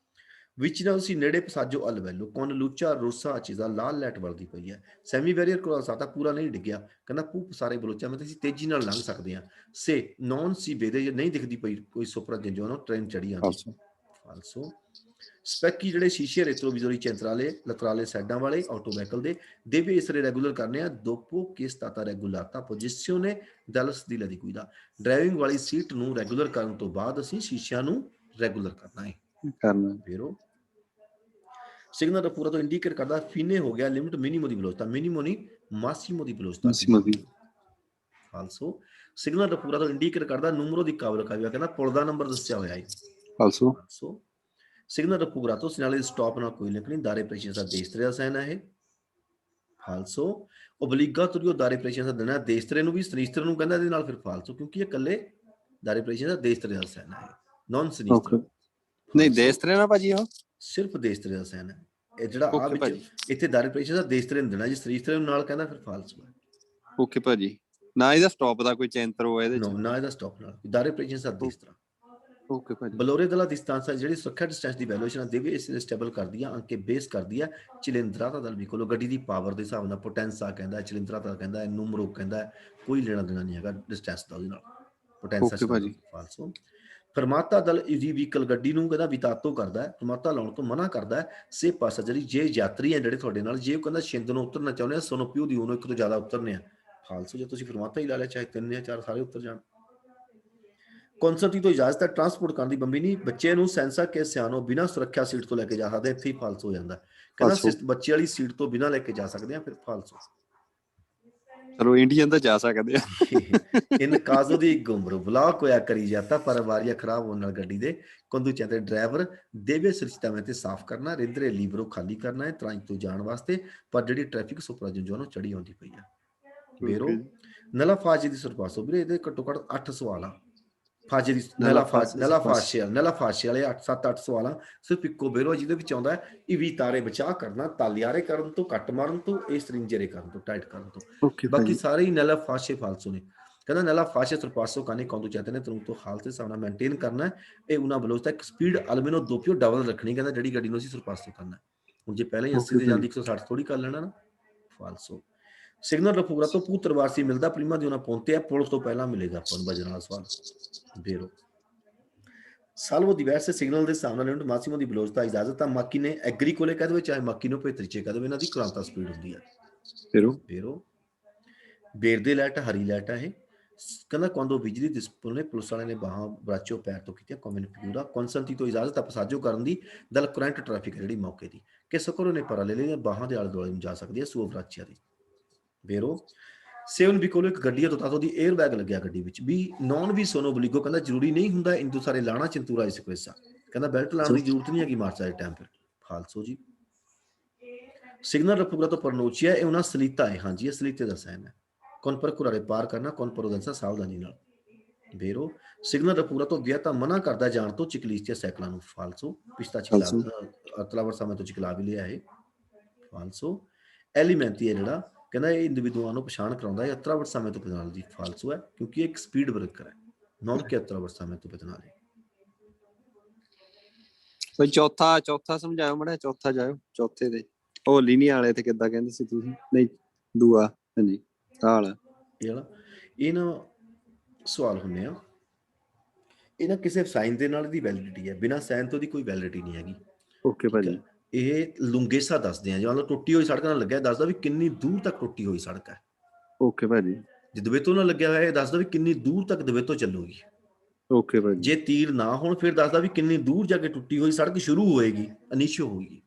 ਵਿੱਚ ਨਾਲ ਤੁਸੀਂ ਨੇੜੇ ਪਸਾਜੋ ਅਲਵੈਲੋ con lucha rossa accesa ਲਾਲ ਲਾਈਟ ਵਰਦੀ ਪਈ ਹੈ। ਸੈਮੀ ਵੈਰੀਅਰ ਕ੍ਰੋਸ ਆਤਾ ਪੂਰਾ ਨਹੀਂ ਡਿੱਗਿਆ, ਕਹਿੰਦਾ ਪੂਪ ਸਾਰੇ ਬਲੋਚਾਂ ਮੈਂ ਅਸੀਂ ਤੇਜ਼ੀ ਨਾਲ ਲੰਘ ਸਕਦੇ ਹਾਂ। ਸੇ ਨੌਨ ਸੀ ਵੇਦੇ ਨਹੀਂ ਦਿਖਦੀ ਪਈ ਕੋਈ ਸੁਪਰਾ ਜੰਜੋ ਨੂੰ ਟ੍ਰੇਨ ਚੜੀ ਆਉਂਦੀ। ਫਾਲਸੋ ਸਪੈਕੀ ਜਿਹੜੇ ਸ਼ੀਸ਼ੇ ਰੇਟਰੋਵਿਜ਼ੋਰੀ ਚੈਂਟਰਾਲੇ ਲਤਰਾਲੇ ਸਾਈਡਾਂ ਵਾਲੇ ਆਟੋ ਵਹੀਕਲ ਦੇ ਦੇਵੇ ਇਸਰੇ ਰੈਗੂਲਰ ਕਰਨੇ ਆ ਦੋਪੋ ਕੇ ਸਟਾਤਾ ਰੈਗੂਲਾਤਾ ਪੋਜੀਸ਼ਨੇ ਦਲਸ ਦੀ ਲਦੀ ਕੋਈ ਦਾ, ਡਰਾਈਵਿੰਗ ਵਾਲੀ ਸੀਟ ਨੂੰ ਰੈਗੂਲਰ ਕਰਨ ਤੋਂ ਬਾਅਦ ਅਸੀਂ ਸ਼ੀਸ਼ਿਆਂ ਨੂੰ ਰੈਗੂਲਰ ਕਰਨਾ ਹੈ ਫਿਰ ਉਹ ਸਿਗਨਲ ਦਾ ਪੂਰਾ ਤੋਂ ਇੰਡੀਕੇਟ ਕਰਦਾ ਫੀਨੇ ਹੋ ਗਿਆ ਲਿਮਿਟ ਮਿਨੀਮੋ ਦੀ ਵਿਲੋਚਤਾ, ਮਿਨੀਮੋ ਨਹੀਂ ਮਾਸੀਮੋ ਦੀ ਵਿਲੋਚਤਾ। ਫਾਲਸੋ ਸਿਗਨਲ ਦਾ ਪੂਰਾ ਤੋਂ ਇੰਡੀਕੇਟ ਕਰਦਾ ਨੂਮਰੋ ਦੀ ਕਾਬਲ ਕਾਵਿਆ, ਕਹਿੰਦਾ ਪੁਲ ਦਾ ਨੰਬਰ ਦੱਸਿਆ ਹੋਇਆ ਹੈ। ਫਾਲਸੋ ਸਿਗਨਲ ਰੱਖੂਗਰਾਤੋ ਸਿਨਾਲੇ ਸਟਾਪ ਨਾਲ ਕੋਈ ਲਿੰਕ ਨਹੀਂ, ਦਾਰੇ ਪ੍ਰੇਸ਼ਨ ਦਾ ਦੇਸਤਰੇ ਦਾ ਸਾਈਨ ਹੈ ਇਹ। ਫਾਲਸੋ ਓਬਲੀਗਾ ਤੁਰਿਓ ਦਾਰੇ ਪ੍ਰੇਸ਼ਨ ਦਾ ਦੇਣਾ ਦੇਸਤਰੇ ਨੂੰ ਵੀ ਸਨੀਸਤਰ ਨੂੰ ਕਹਿੰਦਾ ਇਹਦੇ ਨਾਲ, ਫਿਰ ਫਾਲਸੋ ਕਿਉਂਕਿ ਇਹ ਇਕੱਲੇ ਦਾਰੇ ਪ੍ਰੇਸ਼ਨ ਦਾ ਦੇਸਤਰੇ ਦਾ ਸਾਈਨ ਹੈ, ਨॉन ਸਨੀਸਤਰ ਨਹੀਂ ਦੇਸਤਰੇ ਨਾ ਭਾਜੀ, ਉਹ ਸਿਰਫ ਦੇਸਤਰੇ ਦਾ ਸਾਈਨ ਹੈ। ਇਹ ਜਿਹੜਾ ਆ ਵਿੱਚ ਇੱਥੇ ਦਾਰੇ ਪ੍ਰੇਸ਼ਨ ਦਾ ਦੇਸਤਰੇ ਨੂੰ ਦੇਣਾ, ਜੇ ਸਨੀਸਤਰੇ ਨੂੰ ਨਾਲ ਕਹਿੰਦਾ ਫਿਰ ਫਾਲਸੋ ਹੈ। ਓਕੇ ਭਾਜੀ, ਨਾ ਇਹਦਾ ਸਟਾਪ ਦਾ ਕੋਈ ਚੈਂਤਰ ਹੋਇਆ ਇਹਦੇ ਚ, ਨਾ ਇਹਦਾ ਸਟਾਪ ਨਾਲ ਦਾਰੇ ਪ੍ਰੇਸ਼ਨ ਦਾ ਦੇਸਤਰਾ। ਓਕੇ ਭਾਜੀ ਬਲੋਰੇ ਦਲਾ distanza ਜਿਹੜੀ ਸੁਰੱਖਿਆ ਡਿਸਟੈਂਸ ਦੀ ਵੈਲੂਏਸ਼ਨ ਦੇਵੇ ਇਸ ਨੇ ਸਟੇਬਲ ਕਰਦੀ ਆ ਅੰਕੇ ਬੇਸ ਕਰਦੀ ਆ ਚਿਲਿੰਦਰਾਤਾ ਦਲ ਵੀ ਕੋਲ ਗੱਡੀ ਦੀ ਪਾਵਰ ਦੇ ਹਿਸਾਬ ਨਾਲ ਪੋਟੈਂਸਾ ਕਹਿੰਦਾ, ਚਿਲਿੰਦਰਾਤਾ ਕਹਿੰਦਾ, ਨੂਮਰੋ ਕਹਿੰਦਾ, ਕੋਈ ਲੈਣਾ ਦੇਣਾ ਨਹੀਂ ਹੈਗਾ ਡਿਸਟੈਂਸ ਦਾ ਉਹਦੇ ਨਾਲ ਪੋਟੈਂਸਾ। ਫਾਲਸੋ ਫਰਮਾਤਾ ਦਲ ਇਹਦੀ ਵਹੀਕਲ ਗੱਡੀ ਨੂੰ ਕਹਿੰਦਾ ਵਿਤਾਤੋ ਕਰਦਾ ਹੈ, ਫਰਮਾਤਾ ਲਾਉਣ ਤੋਂ ਮਨਾ ਕਰਦਾ ਹੈ। ਸੇ ਪਾਸਾ ਜਿਹੜੀ ਜੇ ਯਾਤਰੀ ਹੈ ਜਿਹੜੇ ਤੁਹਾਡੇ ਨਾਲ, ਜੇ ਉਹ ਕਹਿੰਦਾ ਛਿੰਦ ਨੂੰ ਉਤਰਨਾ ਚਾਹੁੰਦੇ ਆ ਸੋਨੋ ਪਿਓ ਦੀ ਉਹਨੂੰ ਇੱਕ ਤੋਂ ਜ਼ਿਆਦਾ ਉਤਰਨੇ ਆ, ਫਾਲਸੋ ਜੇ ਤੁਸੀਂ ਫਰਮਾਤਾ ਹੀ ਲਾ ਲਿਆ ਚਾਹੇ 3 ਜਾਂ 4 ਸਾਰੇ ਉਤਰ ਜਾਣ। ਕੌਂਸਰਟੀ ਤੋਂ ਇਜਾਜ਼ਤ ਹੈ ਟਰਾਂਸਪੋਰਟ ਕਰਨ ਦੀ ਬੰਬੀ ਨਹੀਂ, ਬੱਚੇ ਨੂੰ ਸੈਂਸਾ ਕੇ ਸਿਆਣੋ ਬਿਨਾਂ ਸੁਰੱਖਿਆ ਸੀਟ ਤੋਂ ਲੈ ਕੇ ਜਾ ਸਕਦੇ, ਇੱਥੇ ਹੀ ਫਾਲਸੋ ਹੋ ਜਾਂਦਾ। ਕਹਿੰਦਾ ਬੱਚੇ ਵਾਲੀ ਸੀਟ ਤੋਂ ਬਿਨਾਂ ਲੈ ਕੇ ਜਾ ਸਕਦੇ ਆ, ਫਿਰ ਫਾਲਸੋ। ਚਲੋ ਇੰਡੀਅਨ ਤਾਂ ਜਾ ਸਕਦੇ ਆ। ਇਨ ਕਾਜ਼ੋ ਦੀ ਗੁੰਮਰੂ ਬਲਾਕ ਹੋਇਆ ਕਰੀ ਜਾਂਦਾ ਪਰ ਵਾਰੀਆ ਖਰਾਬ ਹੋਣ ਨਾਲ ਗੱਡੀ ਦੇ ਕੰਦੂਚਿਆਂ ਤੇ ਡਰਾਈਵਰ ਦੇਵੇ ਸੁਰੱਖਿਆ ਤੇ ਸਾਫ਼ ਕਰਨਾ, ਰਿੰਦਰੇ ਲੀਵਰੋ ਖਾਲੀ ਕਰਨਾ ਹੈ ਤਰਾਂਜ ਤੋਂ ਜਾਣ ਵਾਸਤੇ, ਪਰ ਜਿਹੜੀ ਟ੍ਰੈਫਿਕ ਸੁਪਰਾ ਜੰਜੋ ਨੂੰ ਚੜੀ ਆਉਂਦੀ ਪਈ ਆ। ਬੇਰੋ ਨਲਾ ਫਾਜੀ ਦੀ ਸਰਪਾਸੋ ਵੀਰੇ ਇਹਦੇ ਘੱਟੋ ਘੱਟ 8 ਸਵਾਲ ਆ। ਫਾਜੇ ਦੀ ਨਲਾ ਫਾਸ਼ੇ ਵਾਲੇ 7-8 ਸਵਾਲ ਆ ਸਿਰਫ ਇੱਕੋ ਬੇਰੋ ਜਿਹਦੇ ਵਿੱਚ ਆਉਂਦਾ ਹੈ ਇਵੀ ਤਾਰੇ ਬਚਾ ਕਰਨਾ, ਤਾਲਿਆਰੇ ਕਰਨ ਤੋਂ, ਕੱਟ ਮਾਰਨ ਤੋਂ, ਇਹ ਸਰਿੰਜਰੇ ਕਰਨ ਤੋਂ, ਟਾਈਟ ਕਰਨ ਤੋਂ, ਬਾਕੀ ਸਾਰੇ ਹੀ ਨਲਾ ਫਾਸ਼ੇ ਫਾਲਸੋ ਨੇ। ਕਹਿੰਦਾ ਨਲਾ ਫਾਸ਼ੇ ਸਰਪਾਸੋ ਕਾਨੇ ਕੌਂਦੂ ਚਾਹਤੇ ਨੇ ਤੈਨੂੰ ਤੋਂ ਹਾਲਤ ਦੇ ਹਿਸਾਬ ਨਾਲ ਮੇਨਟੇਨ ਕਰਨਾ, ਇਹ ਉਹਨਾਂ ਵੱਲੋਂ ਤਾਂ ਇੱਕ ਸਪੀਡ ਅਲਮੀਨੋ ਦੋਪਿਓ ਡਬਲ ਰੱਖਣੀ, ਕਹਿੰਦਾ ਜਿਹੜੀ ਗੱਡੀ ਨੂੰ ਅਸੀਂ ਸਰਪਾਸੋ ਕਰਨਾ। ਹੁਣ ਜੇ ਪਹਿਲਾਂ ਹੀ 80 ਤੇ ਜਾਂਦੀ 160 ਥੋੜੀ ਕਰ ਲੈਣਾ ਨਾ, ਫਾਲਸੋ। ਸਿਗਨਲ ਰਫੂਰਾ ਤੋਂ ਪੁੱਤਰਵਾਸੀ ਮਿਲਦਾ ਪ੍ਰੀਮਾ ਦੀ ਉਹਨਾਂ ਪਹੁੰਚਦੇ ਆ, ਪੁਲ ਤੋਂ ਪਹਿਲਾਂ ਮਿਲੇਗਾ ਆਪਾਂ ਨੂੰ ਵਜਨ ਵਾਲਾ ਸਵਾਲ। ਬੇਰੋ ਸਾਲਵੋ diverse ਸਿਗਨਲ ਦੇ ਹਿਸਾਬ ਨਾਲ ਮਾਸੀਮੋ ਦੀ ਵਿਲੋਚਤਾ ਇਜਾਜ਼ਤ ਆ, ਮਾਕੀ ਨੇ ਐਗਰੀ ਕੋਲੇ ਕਹਿ ਦੇਵੇ ਚਾਹੇ ਮਾਕੀ ਨੂੰ ਭੇਤਰੀਚੇ ਕਹਿ ਦੇਵੇ, ਇਹਨਾਂ ਦੀ ਕ੍ਰਾਂਤਾ ਸਪੀਡ ਹੁੰਦੀ ਹੈ। ਬੇਰੋ ਬੇਰਦੇ ਲਾਈਟ ਹਰੀ ਲਾਈਟ ਆ ਇਹ, ਕਹਿੰਦਾ quando ਬਿਜਲੀ ਦਿਸਪੋਨੇ ਪੁਲਿਸ ਵਾਲੇ ਨੇ ਬਾਹਾਂ ਬਰਾਚੋ ਪੈਰ ਤੋਂ ਕੀਤੀਆਂ ਕਮਿਊਨ ਫਿਗੂਰਾ ਕੌਂਸੈਂਟੀ ਤੋਂ ਇਜਾਜ਼ਤ ਆ ਪਸਾਜੋ ਕਰਨ ਦੀ ਦਲ ਕਰੰਟ ਟ੍ਰੈਫਿਕ ਜਿਹੜੀ ਮੌਕੇ ਦੀ ਕਿ ਸਕਰੋ ਨੇ ਪਰਾ ਲੈ ਲਈ ਬਾਹਾਂ ਦੇ ਆਲੇ ਦੁਆਲੇ ਨੂੰ ਜਾ ਸਕਦੀ ਹੈ ਸੂਆ ਬਰਾਚਿਆ ਦੀ। ਬੇਰੋ ਸੇਵਨ ਵੀ ਕੋਲ ਇੱਕ ਗੱਡੀ ਹੈ ਤੋਂ ਦੀ 에ਅਰ ਬੈਗ ਲੱਗਿਆ ਗੱਡੀ ਵਿੱਚ ਵੀ ਨੌਨ ਵੀ ਸੋਨੋ ਬਲੀਗੋ ਕਹਿੰਦਾ ਜ਼ਰੂਰੀ ਨਹੀਂ ਹੁੰਦਾ ਇੰਦੂ ਸਾਰੇ ਲਾਣਾ ਚਿੰਤੂਰਾ ਇਸ ਕੁਐਸਾ, ਕਹਿੰਦਾ ਬੈਲਟ ਲਾਉਣ ਦੀ ਜ਼ਰੂਰਤ ਨਹੀਂ ਹੈਗੀ ਮਾਰਚਾ ਦੇ ਟਾਈਮ ਪਰ। ਫਾਲਸੋ ਜੀ ਸਿਗਨਲ ਰਫੂਰਾ ਤੋਂ ਪਰਨੋਚੀਆ ਇਹ ਉਹਨਾਂ ਸਲੀਤਾ ਹੈ, ਹਾਂਜੀ ਇਹ ਸਲੀਤੇ ਦਾ ਸਾਈਨ ਹੈ। ਕੌਣ ਪਰ ਕੁਰਾਰੇ ਪਾਰ ਕਰਨਾ, ਕੌਣ ਪਰੋਦੈਂਸਾ ਸਾਵਧਾਨੀ ਨਾਲ। ਬੇਰੋ ਸਿਗਨਲ ਰਫੂਰਾ ਤੋਂ ਵਿਆਹ ਤਾਂ ਮਨਾ ਕਰਦਾ ਜਾਣ ਤੋਂ ਚਿਕਲੀਸਟੀਆ ਸਾਈਕਲਾਂ ਨੂੰ, ਫਾਲਸੋ ਪਿਛਤਾ ਚਿਕਲਾ ਤਲਾਵਰ ਸਮੇਂ ਤੋਂ ਚਿਕਲਾ ਵੀ ਲਿਆ ਹੈ। ਫਾਲਸੋ ਐਲੀਮੈਂਟੀ ਹੈ ਜਿਹੜਾ ਕਹਿੰਦਾ ਇਹ ਇੰਡੀਵਿਡੂਆਂ ਨੂੰ ਪਛਾਣ ਕਰਾਉਂਦਾ ਹੈ 17 ਸਮੇਂ ਤੋਂ ਪਛਾਣ ਦੀ, ਫਾਲਸੋ ਹੈ ਕਿਉਂਕਿ ਇੱਕ ਸਪੀਡ ਬ੍ਰੇਕਰ ਹੈ, ਨੌਨ ਕਿ 17 ਸਮੇਂ ਤੋਂ ਪਛਾਣ ਲਈ। ਕੋਈ ਚੌਥਾ ਸਮਝਾਓ ਮੜਾ, ਚੌਥਾ ਜਾਓ ਚੌਥੇ ਦੇ ਉਹ ਲੀਨੀਆ ਵਾਲੇ ਤੇ ਕਿੱਦਾਂ ਕਹਿੰਦੇ ਸੀ ਤੁਸੀਂ? ਨਹੀਂ, ਦੂਆ ਹਾਂਜੀ ਆਹ ਵਾਲਾ। ਇਹ ਵਾਲਾ ਇਹ ਨਾ ਸਵਾਲ ਹੁੰਦੇ ਆ, ਇਹ ਨਾ ਕਿਸੇ ਸਾਈਨ ਦੇ ਨਾਲ ਦੀ ਵੈਲਿਡਿਟੀ ਹੈ, ਬਿਨਾਂ ਸਾਈਨ ਤੋਂ ਦੀ ਕੋਈ ਵੈਲਿਡਿਟੀ ਨਹੀਂ ਹੈਗੀ। ਓਕੇ ਠੀਕ ਹੈ, ਭਾਜੀ। ਇਹ ਲੁੰਗੇਸਾ ਦੱਸਦੇ ਆ, ਜਿਵੇਂ ਟੁੱਟੀ ਹੋਈ ਸੜਕ ਨਾਲ ਲੱਗਿਆ, ਦੱਸਦਾ ਵੀ ਕਿੰਨੀ ਦੂਰ ਤੱਕ ਟੁੱਟੀ ਹੋਈ ਸੜਕ ਹੈ। ਓਕੇ ਭਾਜੀ। ਜੇ ਦਵੇਤੋਂ ਨਾਲ ਲੱਗਿਆ ਹੋਇਆ, ਇਹ ਦੱਸਦਾ ਵੀ ਕਿੰਨੀ ਦੂਰ ਤੱਕ ਦਵੇਤੋਂ ਚੱਲੂਗੀ। ਓਕੇ ਭਾਜੀ। ਜੇ ਤੀਰ ਨਾ ਹੋਣ ਫਿਰ ਦੱਸਦਾ ਵੀ ਕਿੰਨੀ ਦੂਰ ਜਾ ਕੇ ਟੁੱਟੀ ਹੋਈ ਸੜਕ ਸ਼ੁਰੂ ਹੋਏਗੀ, ਇਨੀਸ਼ੀਓ ਹੋਏਗੀ।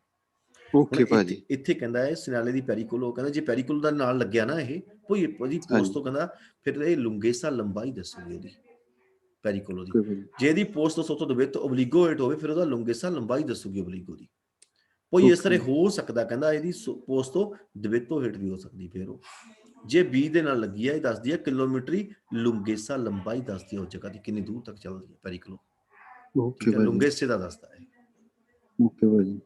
ਹੁਣ ਓਕੇ ਭਾਜੀ। ਇੱਥੇ ਕਹਿੰਦਾ ਹੈ ਸਿਨਾਲੇ ਦੀ ਪੈਰੀਕੁਲ, ਉਹ ਕਹਿੰਦਾ ਜੇ ਪੈਰੀਕੁਲ ਦਾ ਨਾਲ ਲੱਗਿਆ ਨਾ ਇਹ ਉਹਦੀ ਪੋਸਟ ਤੋਂ, ਕਹਿੰਦਾ ਫਿਰ ਇਹ ਲੁੰਗੇਸਾ ਲੰਬਾਈ ਦੱਸੂਗੀ ਉਹਦੀ ਪੈਰੀਕੁਲ ਦੀ। ਓਕੇ ਭਾਜੀ। ਜੇ ਇਹਦੀ ਪੋਸਟ ਤੋਂ ਸਭ ਤੋਂ ਦਵੇ ਤੋਂ ਓਬਲੀਗੋ ਹੇਠ ਹੋਵੇ, ਫਿਰ ਉਹਦਾ ਲੁੰਗੇਸਾ ਲੰਬਾਈ ਦੱਸੂਗੀ ਓਬਲੀਗੋ ਦੀ। ਕੋਈ ਇਸ ਤਰ੍ਹਾਂ ਹੋ ਸਕਦਾ, ਕਹਿੰਦਾ ਇਹਦੀ ਪੋਸਟ ਤੋਂ ਦਵੇਤੋਂ ਹੇਠ ਵੀ ਹੋ ਸਕਦੀ। ਫਿਰ ਉਹ ਜੇ ਬੀ ਦੇ ਨਾਲ ਲੱਗੀ ਹੈ, ਇਹ ਦੱਸਦੀ ਹੈ ਕਿਲੋਮੀਟਰੀ ਲੁੰਗੇਸਾ ਲੰਬਾਈ ਦੱਸਦੀ ਹੈ ਉਸ ਜਗ੍ਹਾ ਦੀ ਕਿੰਨੀ ਦੂਰ ਤੱਕ ਚੱਲਦੀ ਹੈ ਪੈਰੀਕੁਲ। ਓਕੇ ਠੀਕ ਹੈ, ਭਾਜੀ। ਲੁੰਗੇਸੇ ਦਾ ਦੱਸਦਾ ਹੈ। ਓਕੇ ਭਾਜੀ।